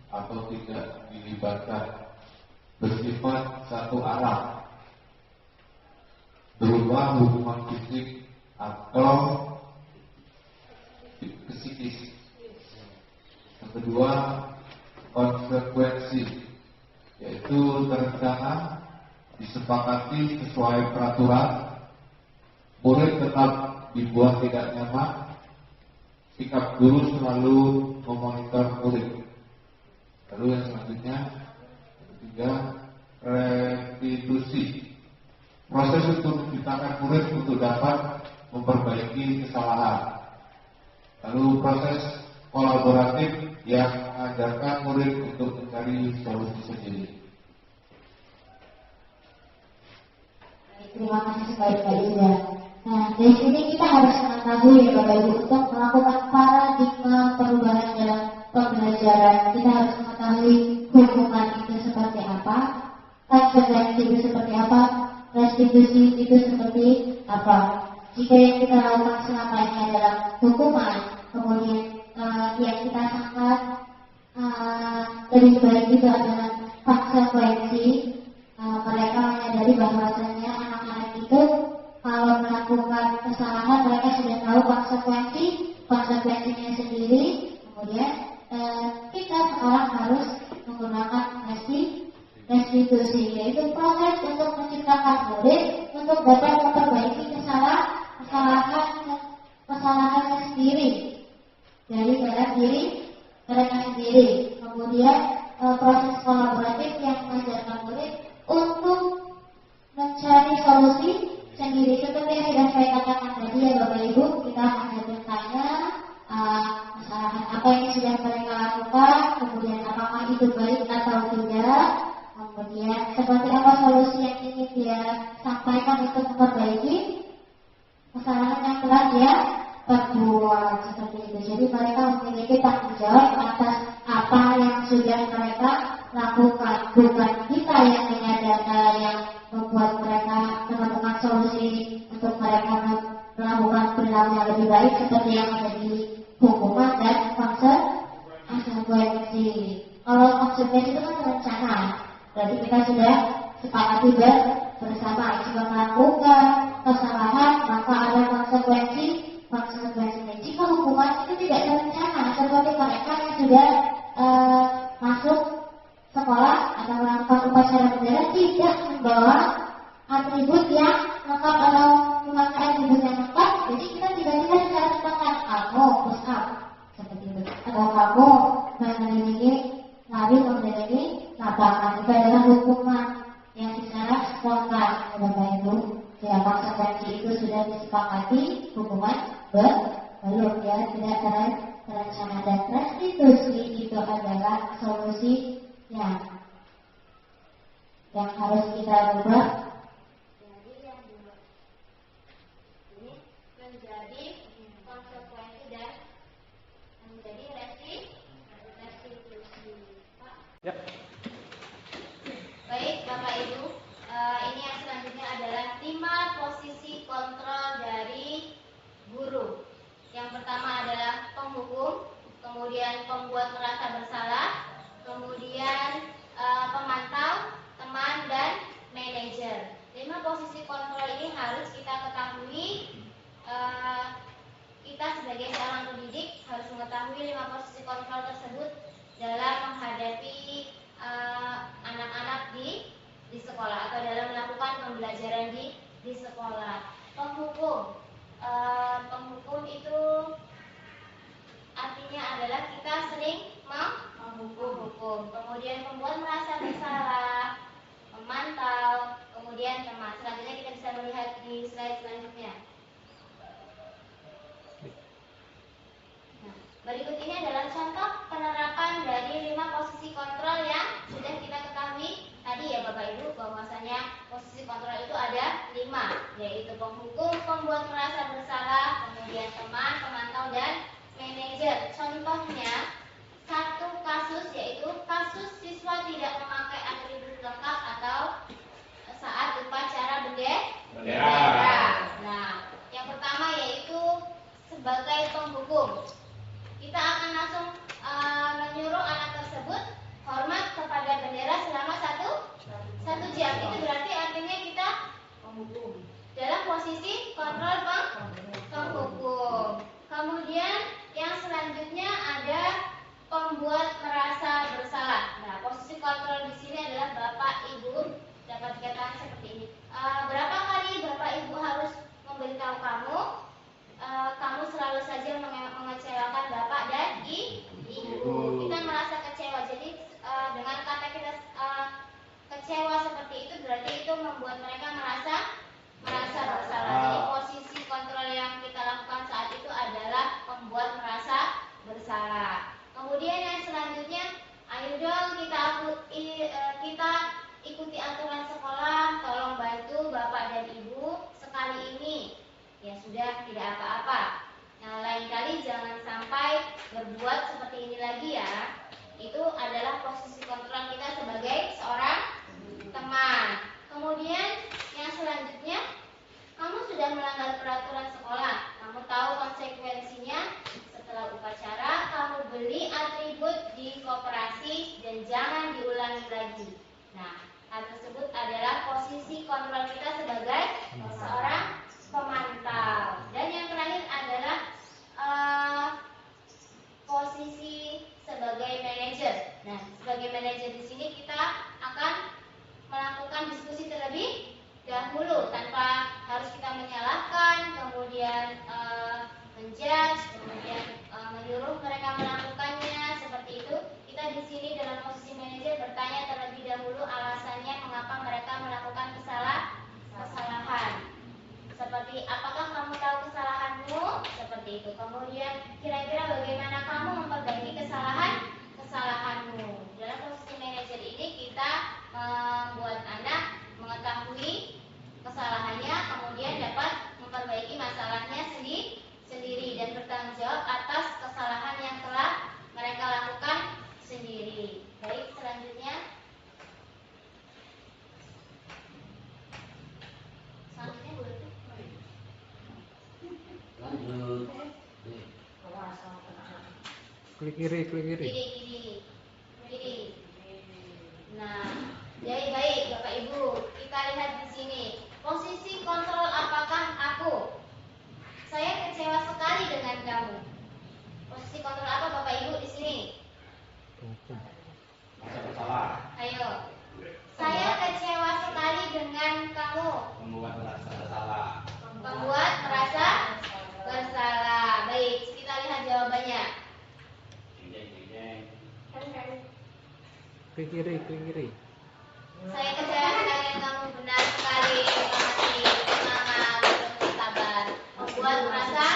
atau tidak dilibatkan, bersifat satu arah, berupa hukuman fisik atau psikis. Yang kedua, konsekuensi, yaitu terencana, disepakati sesuai peraturan, murid tetap dibuat tidak nyaman, sikap guru selalu memonitor murid. Lalu yang selanjutnya, yang ketiga, restitusi, proses untuk menciptakan murid untuk dapat memperbaiki kesalahan. Lalu proses kolaboratif yang mengajarkan murid untuk mencari solusi sendiri. Terima kasih sebaik-baiknya. Nah, dari sini kita harus mengetahui ya Bapak Ibu, untuk melakukan paradigma perubahan dalam pembelajaran, kita harus mengetahui hukuman itu seperti apa, konsekuensi itu seperti apa, restitusi itu seperti apa. Jika yang kita lakukan selama ini adalah hukuman, kemudian yang kita sangat lebih baik itu adalah konsekuensi. Mereka menyadari bahwasanya anak-anak itu kalau melakukan kesalahan mereka sudah tahu konsekuensinya sendiri. Kemudian kita sekarang harus menggunakan restitusi, yaitu proses untuk menciptakan murid untuk dapat memperbaiki kesalahannya sendiri dari dalam diri mereka sendiri. Kemudian proses kolaboratif yang mengajarkan murid untuk mencari solusi sendiri. Seperti yang sudah saya katakan tadi ya Bapak Ibu, kita hanya bertanya kesalahan apa yang sudah mereka lakukan, kemudian apakah itu baik atau tidak, kemudian seperti apa solusi yang ingin dia sampaikan untuk memperbaiki kesalahan yang telah dia perbuat. Seperti itu. Jadi mereka memiliki tanggung jawab atas apa yang sudah mereka lakukan, bukan kita yang yang membuat mereka menemukan solusi untuk mereka melakukan perilaku yang lebih baik seperti yang ada di hukuman dan konsekuensi. Kalau konsekuensi itu kan rencana, berarti kita sudah sepakati bersama. Jika melakukan kesalahan maka ada konsekuensinya. Jika hukuman itu tidak terencana, seperti mereka yang sudah masuk sekolah atau melakukan upacara bendera tidak membawa atribut yang lengkap atau memakai atribut yang lengkap, jadi kita tiba-tiba secara spontan kamu push up seperti itu, atau kamu mengelilingi lari mengelilingi lapangan. Itu adalah hukuman yang secara spontan, Bapak Ibu. belum ya, tidak terencana. Dan restitusi itu adalah solusi yang harus kita rubah. Jadi yang dulu ini menjadi konsekuensi dan menjadi restitusi. Ya. Baik Bapak Ibu, ini yang selanjutnya adalah 5 posisi kontrol dari guru. Yang pertama adalah penghukum, kemudian pembuat merasa bersalah, kemudian pemantau, teman, dan manajer. 5 posisi kontrol ini harus kita ketahui. Kita sebagai seorang pendidik harus mengetahui 5 posisi kontrol tersebut dalam menghadapi anak-anak di sekolah atau dalam melakukan pembelajaran di sekolah. Penghukum itu artinya adalah kita sering menghukum. Kemudian pembuat merasa bersalah, memantau, kemudian teman. Selanjutnya kita bisa melihat di slide selanjutnya. Nah, berikut ini adalah contoh penerapan dari 5 posisi kontrol yang sudah kita ketahui tadi ya Bapak Ibu, bahwasanya posisi kontrol itu ada 5, yaitu penghukum, pembuat merasa bersalah, kemudian teman, pemantau, dan manajer. Contohnya satu kasus yaitu kasus siswa tidak memakai atribut lengkap atau saat upacara bendera. Nah, yang pertama yaitu sebagai penghukum. Kita akan langsung menyuruh anak tersebut hormat kepada bendera selama satu jam. Itu berarti artinya kita menghukum. Dalam posisi kontrol penghukum. Kemudian yang selanjutnya ada pembuat merasa bersalah. Nah, posisi kontrol di sini adalah Bapak Ibu dapat dikatakan seperti ini. Berapa kali Bapak Ibu harus memberitahu kamu selalu saja mengecewakan Bapak dan Ibu. Kita merasa kecewa. Jadi dengan kata kita kecewa seperti itu berarti itu membuat mereka merasa bersalah. Jadi posisi kontrol yang kita lakukan saat itu adalah membuat merasa bersalah. Kemudian yang selanjutnya, ayo dong kita ikuti aturan sekolah, tolong bantu Bapak dan Ibu sekali ini. Ya sudah, tidak apa-apa. Nah, lain kali jangan sampai berbuat seperti ini lagi ya. Itu adalah posisi kontrol kita sebagai seorang teman. Kemudian yang selanjutnya, kamu sudah melanggar peraturan sekolah. Kamu tahu konsekuensinya. Setelah upacara, kamu beli atribut di koperasi dan jangan diulangi lagi. Nah, hal tersebut adalah posisi kontrol kita sebagai seorang pemantau. Dan yang terakhir adalah posisi sebagai manajer. Nah, sebagai manajer di sini kita akan melakukan diskusi terlebih dahulu tanpa harus kita menyalahkan, kemudian menjudge, kemudian menyuruh mereka melakukannya seperti itu. Kita di sini dalam posisi manajer bertanya terlebih dahulu alasannya mengapa mereka melakukan kesalahan. Seperti apakah kamu tahu kesalahanmu? Seperti itu. Kemudian kira-kira bagaimana kamu memperbaiki kesalahanmu. Dalam posisi manajer ini kita membuat anak mengetahui kesalahannya, kemudian dapat memperbaiki masalahnya sendiri dan bertanggung jawab atas kesalahan yang telah mereka lakukan sendiri. Baik, selanjutnya. Selanjutnya boleh. Lanjut. Klik kiri. Kiri. Nah, jadi baik Bapak Ibu, kita lihat di sini. Posisi kontrol apakah aku? Saya kecewa sekali dengan kamu. Posisi kontrol apa Bapak Ibu di sini? Merasa bersalah. Ayo. Saya kecewa sekali dengan kamu. Membuat merasa bersalah. Membuat merasa bersalah. Baik, kita lihat jawabannya. Klik kiri. Saya kecewa sekali dengan kamu. Benar sekali. Semangat, terus sabar. Membuat merasa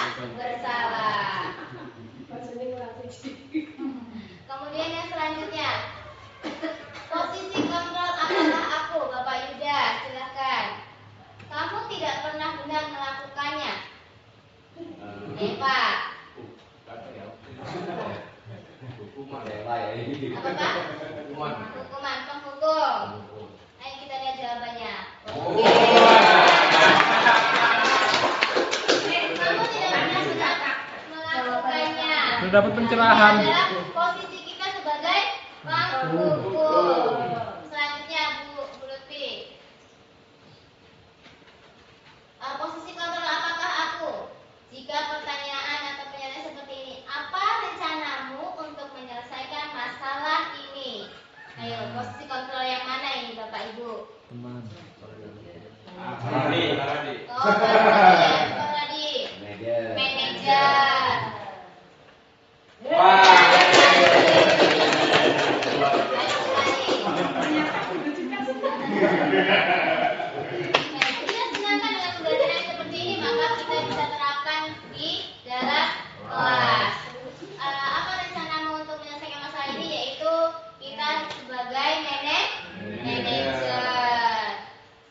Pak. Hukuman ya ini. Apa Pak? Hukuman. Hukuman, penghukum. Ayo kita lihat jawabannya. Kamu tidak pernah melakukannya. Sudah dapat pencerahan. Ini adalah posisi kita sebagai penghukum. Selanjutnya Bu Lutfi. Posisi kontrol apakah aku? Jika pertanyaan atau pernyataan seperti ini, apa rencanamu untuk menyelesaikan masalah ini? Ayo, posisi kontrol yang mana ini Bapak Ibu? Teman. Tadi. Oh, tadi. Manajer. Wah. Ayo sekali. Jika senangkan dengan pembelajaran seperti ini, maka kita bisa terapkan di dalam kelas. Apa rencanamu untuk menyelesaikan masalah ini? Yaitu kita sebagai manajer.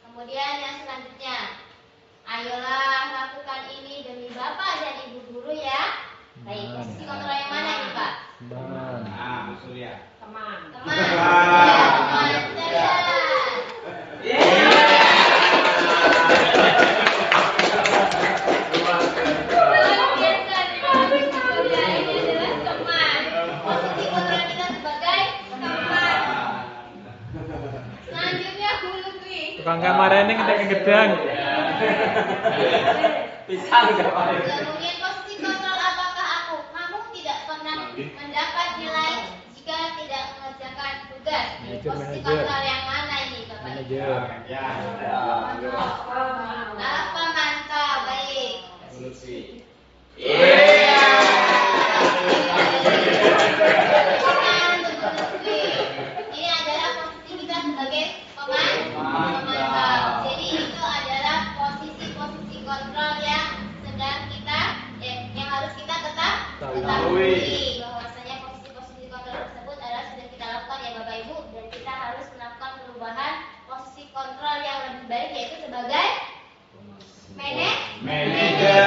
Kemudian yang selanjutnya, ayolah lakukan ini demi Bapak dan Ibu guru ya. Baik, posisi kontrol yang mana ini Pak? Teman. Nah, Bu Surya. Teman. Teman. Ya, teman. Posisi kontrol kita sebagai teman. Selanjutnya Bu Lutfi. Tukang kamar ini gedang-gedang. Pisang Pak. Kemudian posisi kontrol apakah aku? Kamu tidak pernah mendapat nilai jika tidak mengerjakan tugas. Posisi kontrol yang mana ini Bapak? Manajer. Ya. Apa mantap, baik. Lutfi. Ini adalah posisi kita sebagai pemantau. Jadi itu adalah posisi-posisi kontrol yang sedang kita, yang harus kita ketahui bahwasanya posisi-posisi kontrol tersebut adalah sudah kita lakukan ya Bapak Ibu, dan kita harus melakukan perubahan posisi kontrol yang lebih baik yaitu sebagai manajer.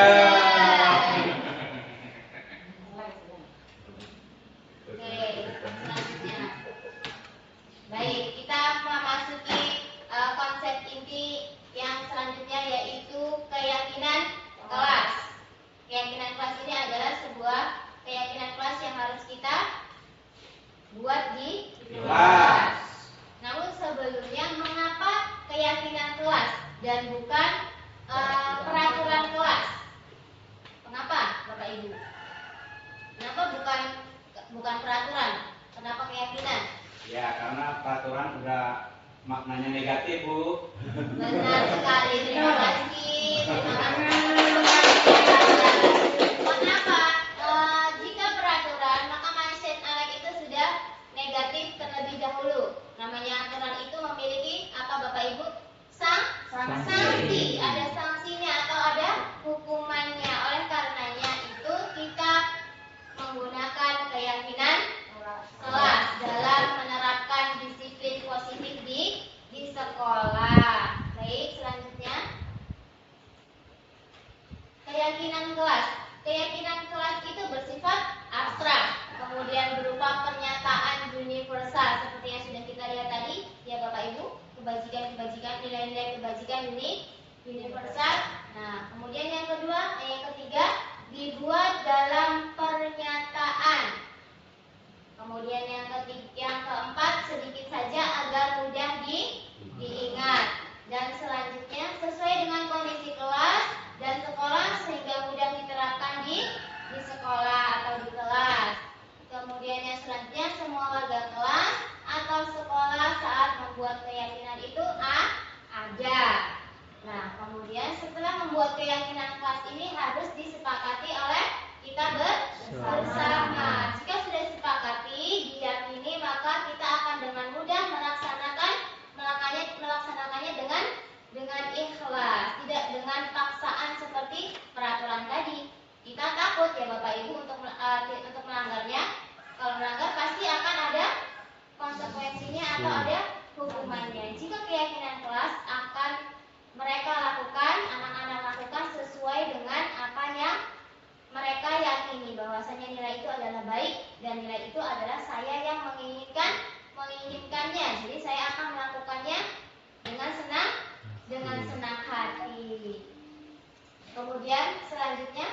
Oke, selanjutnya. Baik, kita memasuki konsep inti yang selanjutnya yaitu keyakinan kelas. Keyakinan kelas ini adalah sebuah keyakinan kelas yang harus kita buat di kelas. Namun sebelumnya, mengapa keyakinan kelas dan bukan peraturan kelas? Kenapa, Bapak Ibu? Kenapa bukan peraturan? Kenapa keyakinan? Ya, karena peraturan udah maknanya negatif, Bu. Benar sekali, terima kasih. Kenapa? Jika peraturan, maka mindset anak itu sudah negatif terlebih dahulu. Namanya aturan itu memiliki apa Bapak Ibu? Sanksi. Ada sanksinya atau ada hukumannya. Oleh karenanya itu kita menggunakan keyakinan kelas dalam menerapkan disiplin positif di sekolah. Baik, selanjutnya keyakinan kelas. Keyakinan kelas itu bersifat abstrak, kemudian berupa pernyataan universal seperti yang sudah kita lihat tadi ya Bapak Ibu, kebajikan, nilai-nilai kebajikan universal. Nah, kemudian yang ketiga dibuat dalam pernyataan. Kemudian yang keempat sedikit saja agar mudah diingat. Dan selanjutnya sesuai dengan kondisi kelas dan sekolah sehingga mudah diterapkan di sekolah atau di kelas. Kemudian yang selanjutnya semua warga kelas atau sekolah saat membuat keyakinan itu ada. Nah, kemudian setelah membuat keyakinan kelas ini harus disepakati oleh kita bersama. Jika sudah disepakati, diyakini, maka kita akan dengan mudah melaksanakannya dengan ikhlas, tidak dengan paksaan seperti peraturan tadi. Kita takut ya Bapak Ibu untuk melanggarnya. Kalau melanggar pasti akan ada konsekuensinya atau ada hukumannya. Jika keyakinan kelas akan mereka lakukan, anak-anak lakukan sesuai dengan apa yang bahwasanya nilai itu adalah baik dan nilai itu adalah saya yang menginginkannya. Jadi saya akan melakukannya dengan senang hati. Kemudian selanjutnya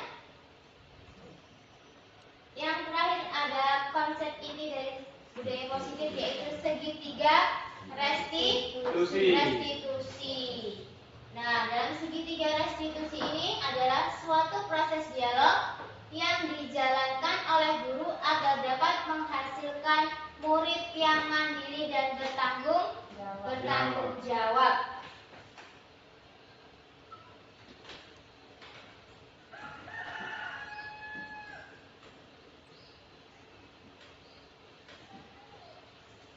yang terakhir ada konsep ini dari budaya positif, yaitu segitiga restitusi. Nah, dalam segitiga restitusi ini adalah suatu proses dialog yang dijalankan oleh guru agar dapat menghasilkan murid yang mandiri dan bertanggung jawab.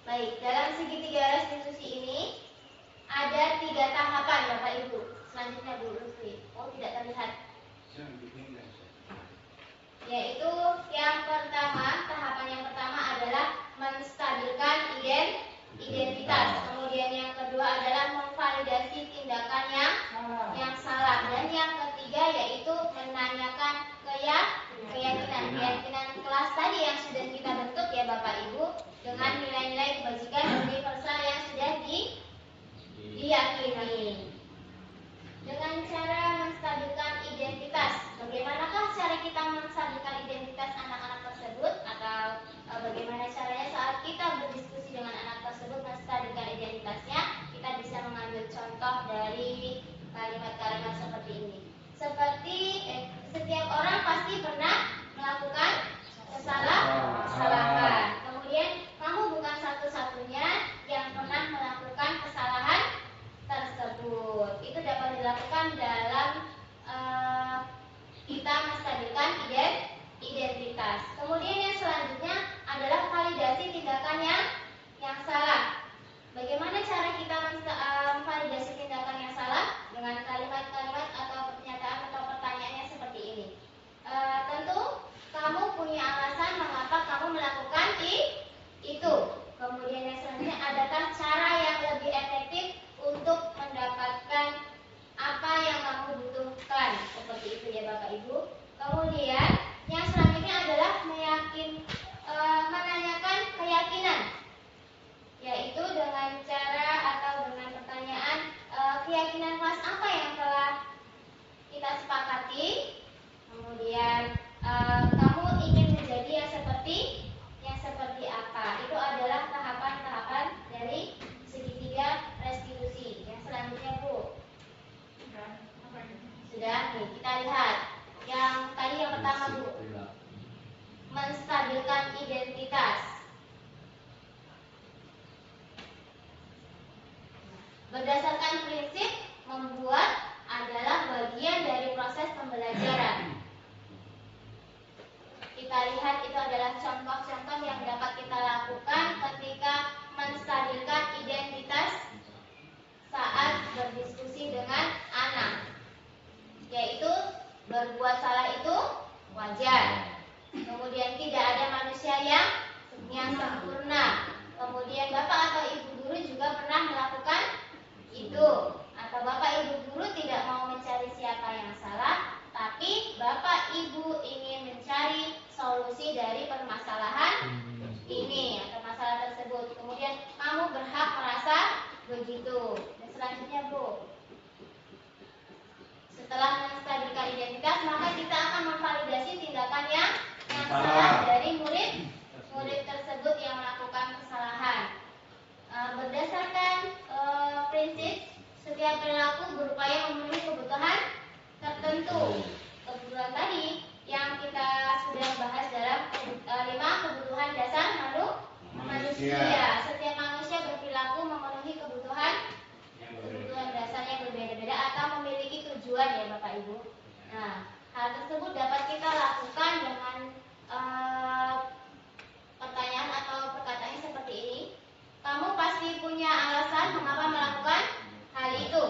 Baik, dalam segitiga restitusi ini ada 3 tahapan Bapak Ibu. Selanjutnya Bu Lutfi. Oh, tidak terlihat. Yaitu yang pertama, tahapan yang pertama adalah menstabilkan identitas. Kemudian yang kedua adalah memvalidasi tindakan yang salah. Dan yang ketiga yaitu menanyakan keyakinan kelas tadi yang sudah kita bentuk ya Bapak Ibu, dengan nilai-nilai kebajikan universal yang sudah diyakini. Dengan cara menstabilkan identitas, bagaimanakah cara kita menstabilkan identitas anak-anak tersebut, atau bagaimana caranya saat kita berdiskusi dengan anak tersebut menstabilkan identitasnya? Kita bisa mengambil contoh dari kalimat-kalimat seperti ini. Seperti setiap orang pasti pernah melakukan kesalahan. Kemudian kamu bukan satu-satunya yang pernah melakukan kesalahan tersebut. Itu dapat dilakukan dalam kita menstabilkan identitas. Kemudian yang selanjutnya adalah validasi tindakan yang salah. Bagaimana cara kita memvalidasi tindakan yang salah? Dengan kalimat-kalimat atau pernyataan atau pertanyaannya seperti ini. Tentu kamu punya alasan mengapa kamu melakukan itu. Kemudian yang selanjutnya, adakah cara yang lebih efektif untuk mendapatkan apa yang kamu butuhkan? Seperti itu ya Bapak Ibu. Kemudian yang selanjutnya adalah menanyakan keyakinan, yaitu dengan cara atau dengan pertanyaan, keyakinan kelas apa yang telah kita sepakati. Kemudian kamu ingin menjadi yang seperti apa? Itu adalah tahapan-tahapan dari segitiga restitusi. Yang selanjutnya Bu, sudah nih, kita lihat yang tadi yang pertama Bu, menstabilkan identitas. Berdasarkan prinsip membuat adalah bagian dari proses pembelajaran. Kita lihat itu adalah contoh-contoh yang dapat kita lakukan ketika menstabilkan identitas saat berdiskusi dengan anak, yaitu berbuat salah itu wajar. Kemudian tidak ada manusia yang sempurna. Kemudian Bapak atau Ibu guru juga pernah melakukan itu. Atau Bapak Ibu guru tidak mau mencari siapa yang salah, tapi Bapak Ibu ingin mencari solusi dari permasalahan ini atau masalah tersebut. Kemudian kamu berhak merasa begitu. Dan selanjutnya Bu, setelah menstabilkan identitas, maka kita akan memvalidasi tindakan yang salah dari murid tersebut yang melakukan kesalahan. Berdasarkan prinsip setiap perilaku berupaya memenuhi kebutuhan tertentu. Kebutuhan tadi yang kita sudah bahas dalam 5 kebutuhan dasar manusia. Setiap manusia berperilaku memenuhi kebutuhan dasar yang berbeda-beda atau memiliki tujuan ya Bapak Ibu. Nah, hal tersebut dapat kita lakukan dengan pertanyaan atau perkataannya seperti ini. Kamu pasti punya alasan mengapa melakukan hal itu.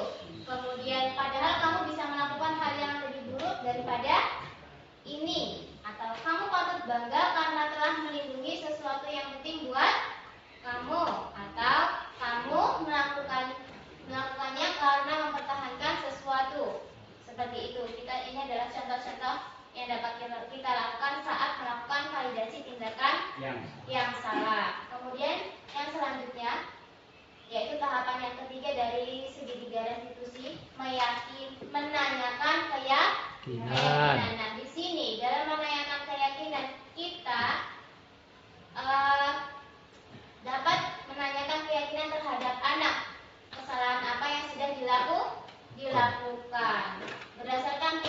Kemudian padahal kamu bisa melakukan hal yang lebih buruk daripada ini. Atau kamu patut bangga karena telah melindungi sesuatu yang penting buat kamu. Atau kamu melakukannya karena mempertahankan sesuatu. Seperti itu. Ini adalah contoh-contoh yang dapat kita lakukan saat melakukan tindakan yang salah. Kemudian yang selanjutnya yaitu tahapan yang ketiga dari segitiga restitusi, menanyakan keyakinan. Nah, di sini dalam menanyakan keyakinan kita dapat menanyakan keyakinan terhadap anak, kesalahan apa yang sudah dilakukan berdasarkan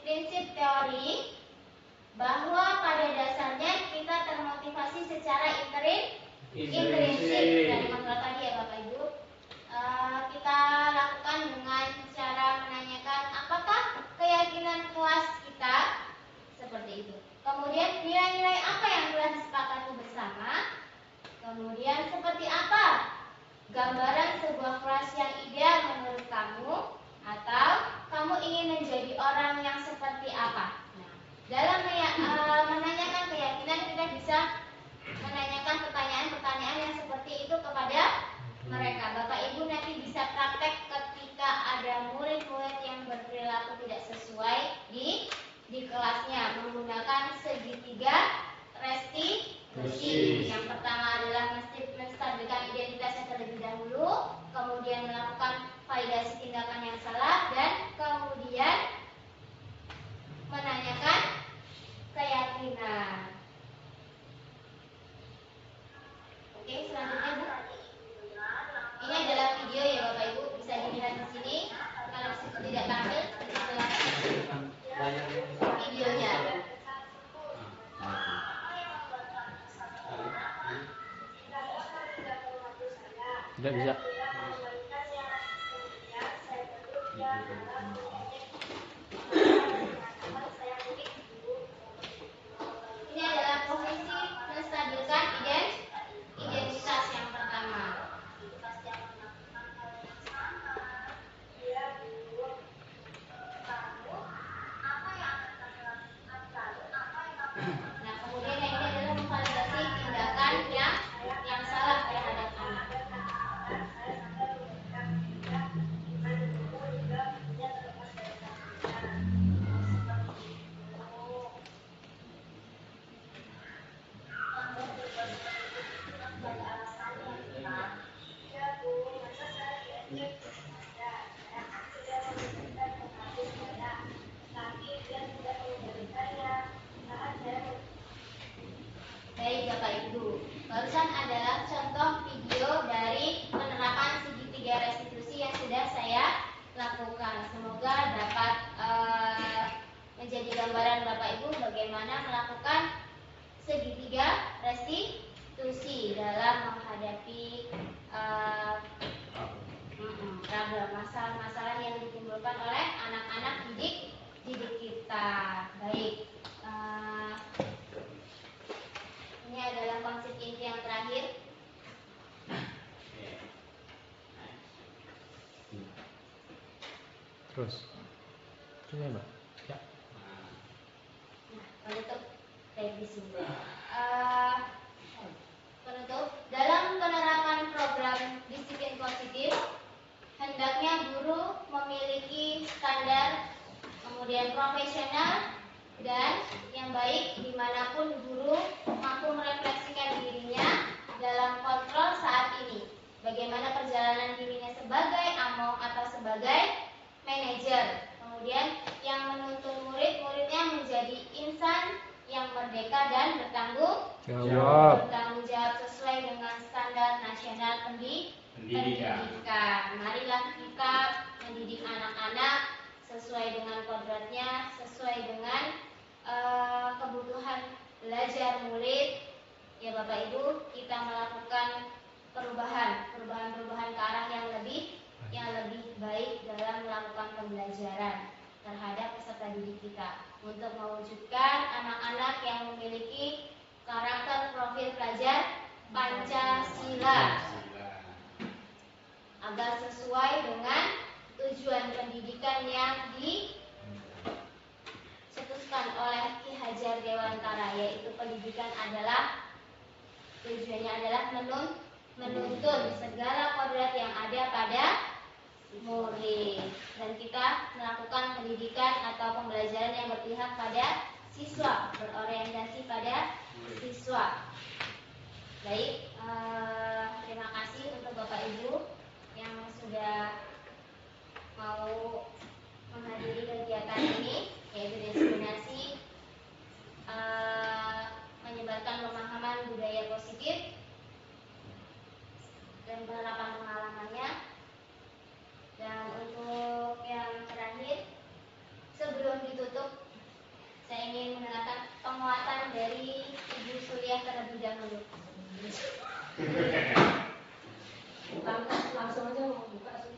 prinsip teori bahwa pada dasarnya kita termotivasi secara intrinsik dari masalah tadi ya Bapak Ibu. Kita lakukan dengan cara menanyakan apakah keyakinan kelas kita seperti itu. Kemudian nilai-nilai apa yang telah disepakati bersama. Kemudian seperti apa gambaran sebuah kelas yang ideal menurut kamu, atau kamu ingin menjadi orang yang seperti apa. Nah, dalam menanyakan keyakinan kita bisa menanyakan pertanyaan-pertanyaan yang seperti itu kepada mereka. Bapak Ibu nanti bisa praktek ketika ada murid-murid yang berperilaku tidak sesuai di kelasnya menggunakan segitiga restitusi. Yang pertama adalah menstabilkan identitasnya terlebih dahulu, kemudian melakukan validasi tindakan yang salah, dan kemudian menanyakan keyakinan. Oke, selanjutnya Bu. Ini adalah video ya Bapak Ibu, bisa dilihat di sini. Kalau tidak tampil, silakan videonya. Tidak bisa. Ini adalah posisi menstabilkan identitas yang pertama. Nah, kemudian yang ini adalah memvalidasi tindakan yang salah terhadap anak. Baik Bapak Ibu, barusan adalah contoh video dari penerapan segitiga restitusi yang sudah saya lakukan. Semoga dapat menjadi gambaran Bapak Ibu bagaimana melakukan segitiga restitusi dalam menghadapi problem masalah-masalah yang ditimbulkan oleh anak-anak didik kita. Baik. Ini adalah konsep inti yang terakhir. Terus ya Mbak. Ya. Nah, penutup revisi. Penutup, dalam penerapan program disiplin positif, hendaknya guru memiliki standar, kemudian profesional, dan yang baik dimanapun guru mampu merefleksikan dirinya dalam kontrol saat ini. Bagaimana perjalanan dirinya sebagai among atau sebagai manajer. Kemudian yang menuntun murid-muridnya menjadi insan yang merdeka dan bertanggung jawab sesuai dengan standar nasional pendidikan. Marilah kita mendidik anak-anak sesuai dengan kodratnya, sesuai dengan kebutuhan belajar murid. Ya Bapak Ibu, kita melakukan perubahan ke arah yang lebih baik dalam melakukan pembelajaran terhadap peserta didik kita untuk mewujudkan anak-anak yang memiliki karakter profil pelajar Pancasila agar sesuai dengan tujuan pendidikan yang dicetuskan oleh Ki Hajar Dewantara, yaitu pendidikan adalah tujuannya adalah menuntun segala kodrat yang ada pada murid, dan kita melakukan pendidikan atau pembelajaran yang berpihak pada siswa, berorientasi daripada siswa. Baik, terima kasih untuk Bapak Ibu yang sudah mau menghadiri kegiatan ini, yaitu destinasi menyebarkan pemahaman budaya positif dan penerapan pengalamannya. Dan untuk yang terakhir, sebelum ditutup, saya ingin mendengarkan penguatan dari Ibu Suliah terlebih dahulu. Langsung aja mau buka sih.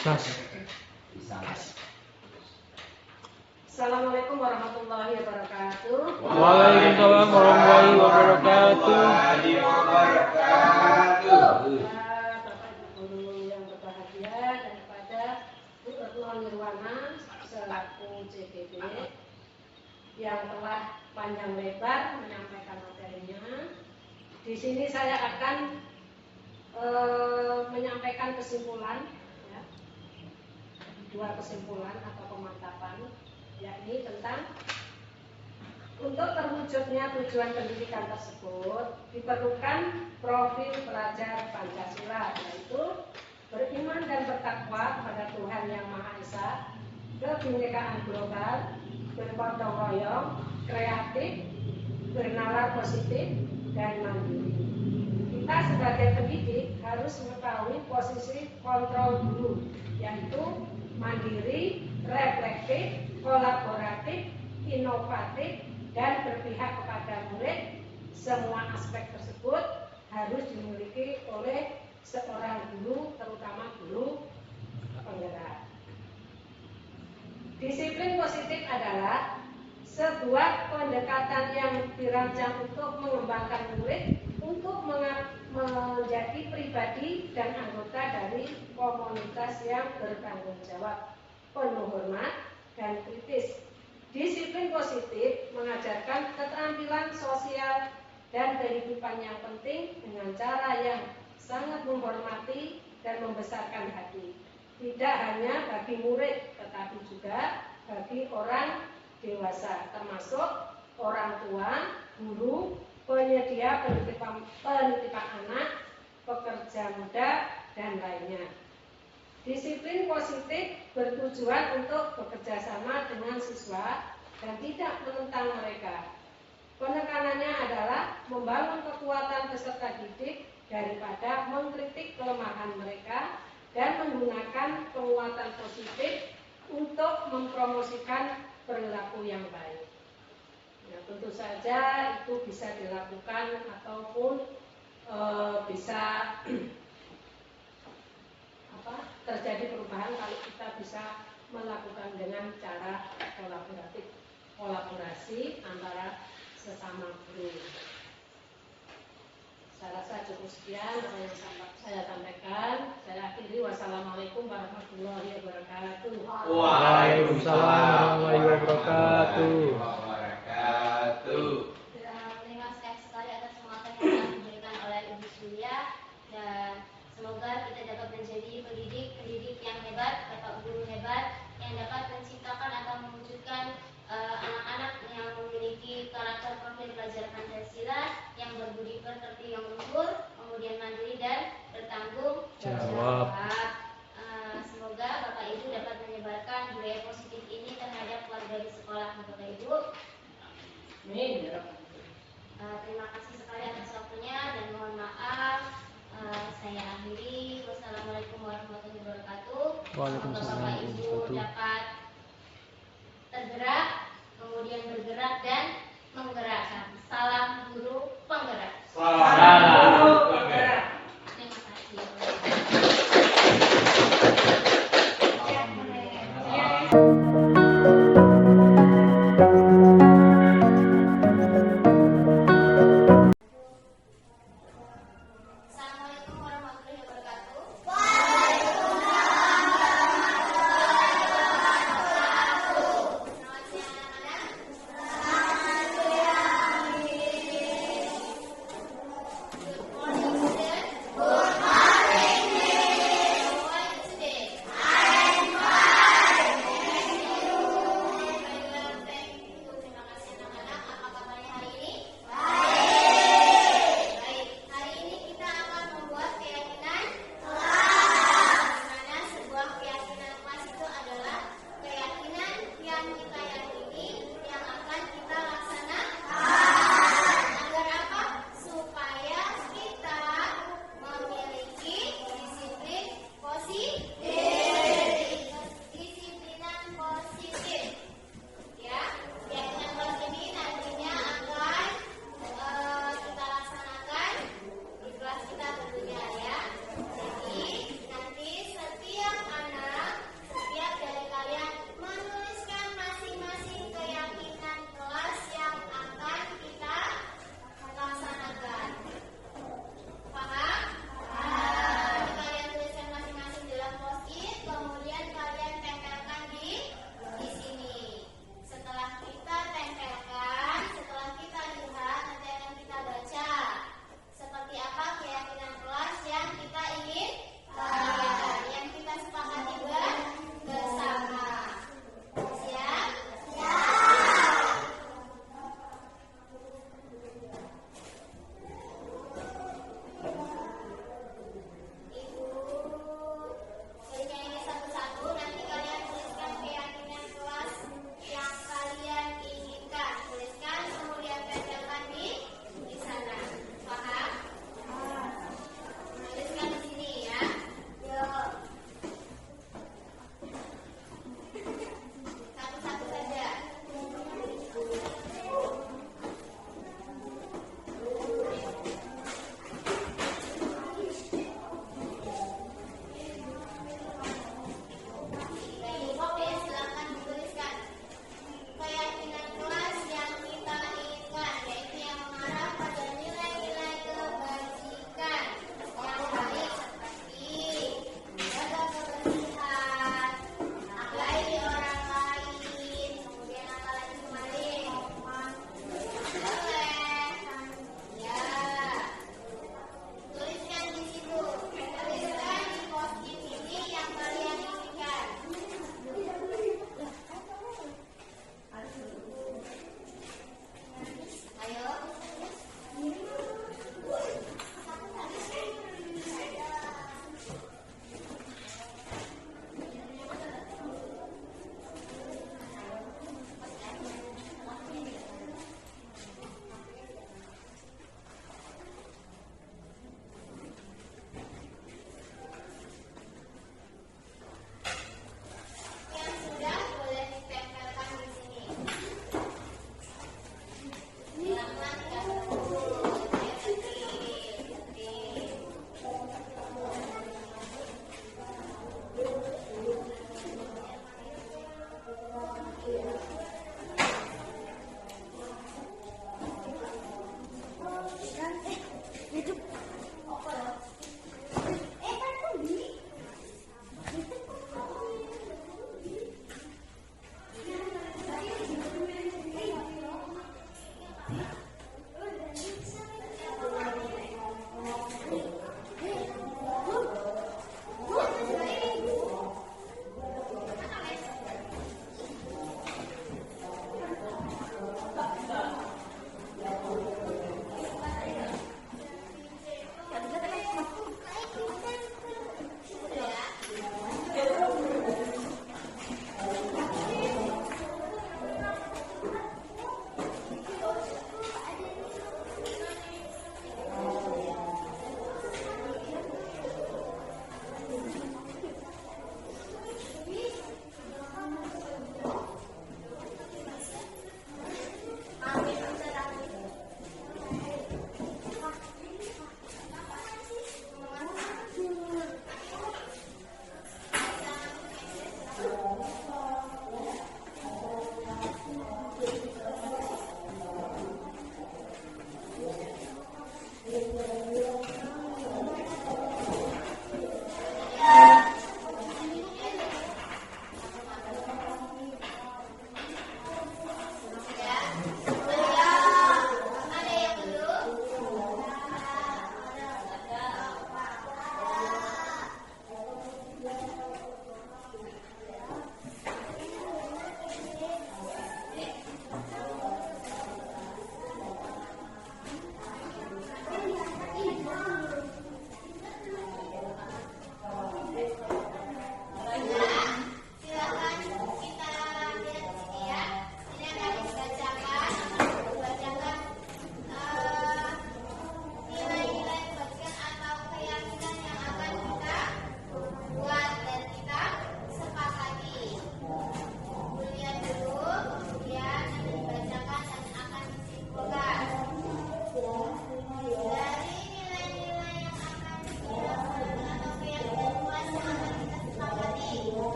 Kas. Assalamualaikum warahmatullahi wabarakatuh. Waalaikumsalam warahmatullahi wabarakatuh. Bapak Ibu guru yang berbahagia, daripada Bu Retno Nirwana selaku CPD yang telah panjang lebar menyampaikan materinya. Di sini saya akan menyampaikan kesimpulan, ya, dua kesimpulan atau pemantapan, yakni tentang untuk terwujudnya tujuan pendidikan tersebut diperlukan profil pelajar Pancasila, yaitu beriman dan bertakwa kepada Tuhan Yang Maha Esa, kebinekaan global, bergotong royong, kreatif, bernalar positif, dan mandiri. Kita sebagai pendidik harus mengetahui posisi kontrol guru, yaitu mandiri, reflektif, kolaboratif, inovatif, dan berpihak kepada murid. Semua aspek tersebut harus dimiliki oleh seorang guru, terutama guru penggerak. Disiplin positif adalah sebuah pendekatan yang dirancang untuk mengembangkan murid untuk menjadi pribadi dan anggota dari komunitas yang bertanggung jawab, penuh hormat, dan kritis. Disiplin positif mengajarkan keterampilan sosial dan kehidupan yang penting dengan cara yang sangat menghormati dan membesarkan hati. Tidak hanya bagi murid, tetapi juga bagi orang dewasa, termasuk orang tua, guru, penyedia penitipan anak, pekerja muda, dan lainnya. Disiplin positif bertujuan untuk bekerja sama dengan siswa dan tidak menentang mereka. Penekanannya adalah membangun kekuatan peserta didik daripada mengkritik kelemahan mereka dan menggunakan penguatan positif untuk mempromosikan perilaku yang baik. Ya, tentu saja itu bisa dilakukan ataupun bisa terjadi perubahan kalau kita bisa melakukan dengan cara kolaborasi antara sesama guru. Saya rasa cukup sekian apa yang saya sampaikan. Saya akhiri. Wassalamualaikum warahmatullahi wabarakatuh. Waalaikumsalam warahmatullahi wabarakatuh. Terima kasih sekali atas penguatan yang telah diberikan oleh Ibu Suliah, dan semoga kita dapat menjadi pendidik yang hebat, bapak guru hebat yang dapat menciptakan atau mewujudkan anak-anak yang memiliki karakter profil pelajar Pancasila yang berbudi pekerti yang luhur, kemudian mandiri dan bertanggung jawab. Semoga Bapak Ibu dapat menyebarkan budaya positif ini terhadap keluarga di sekolah, Bapak Ibu. Amin. Terima kasih sekali atas waktunya dan mohon maaf. Saya akhiri. Wassalamualaikum warahmatullahi wabarakatuh. Semoga Bapak Ibu dapat tergerak, kemudian bergerak dan menggerakkan. Salam guru penggerak. Salam guru penggerak. Terima kasih. Assalamualaikum warahmatullahi wabarakatuh. Waalaikumsalam warahmatullahi wabarakatuh.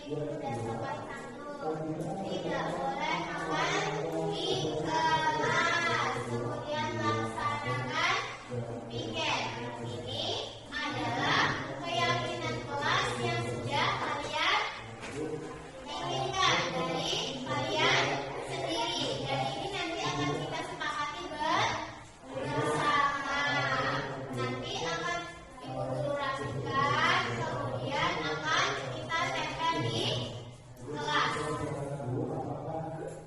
guru dan sopan santun. Tidak boleh makan di kelas. Kemudian laksanakan piket. Ini adalah keyakinan kelas yang sudah kalian inginkan dari kalian sendiri. Dan ini nanti akan kita sepakati bersama. Nanti akan ibu guru rapikan, kemudian akan kita tempel di kelas.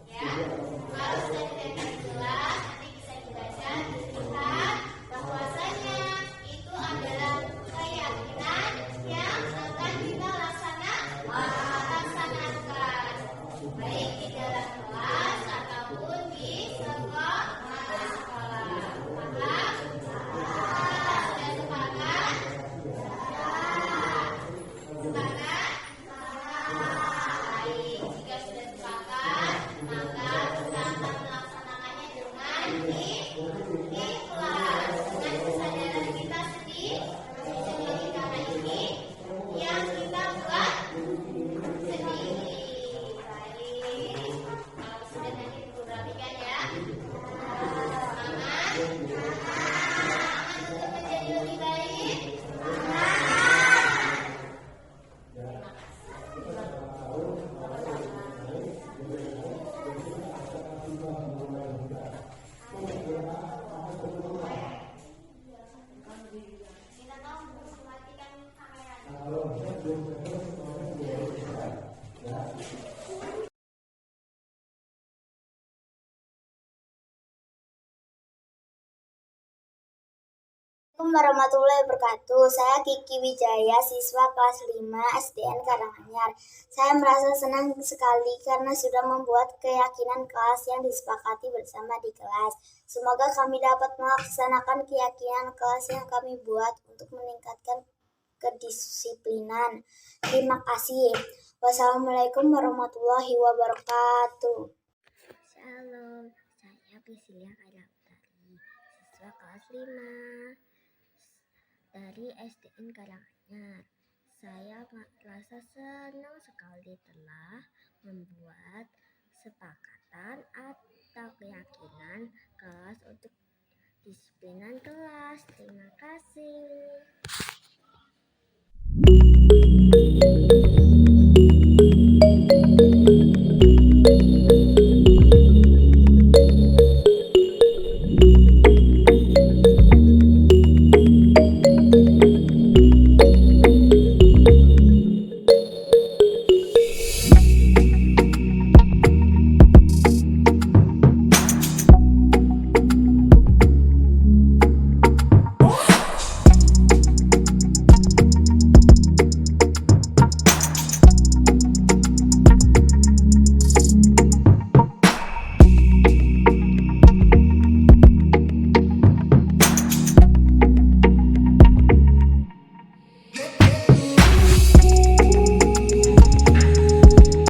Ya, kalau sudah ditempel di kelas, nanti bisa dibaca, dilihat bahwasanya itu adalah keyakinan yang akan kita laksanakan, baik di dalam kelas ataupun di sekolah. Maka sudah sepakat? Baik, jika sudah sepakat, maka kita akan melaksanakannya dengan ikhlas, dengan kesadaran kita sendiri, karena ini yang kita buat sendiri. Baik, kalau sudah nanti diperhatikan ya. Semangat untuk menjadi lebih baik. Kita tahu mematikan kamera. Assalamualaikum warahmatullahi wabarakatuh. Saya Kiki Wijaya, siswa kelas 5 SDN Karanganyar. Saya merasa senang sekali karena sudah membuat keyakinan kelas yang disepakati bersama di kelas. Semoga kami dapat melaksanakan keyakinan kelas yang kami buat untuk meningkatkan kedisiplinan. Terima kasih. Wassalamualaikum warahmatullahi wabarakatuh. Shalom, saya Priscilia Kailaputari, siswa kelas 5 dari SDN Karanganyar. Saya merasa senang sekali telah membuat sepakatan atau keyakinan kelas untuk disiplinan kelas. Terima kasih.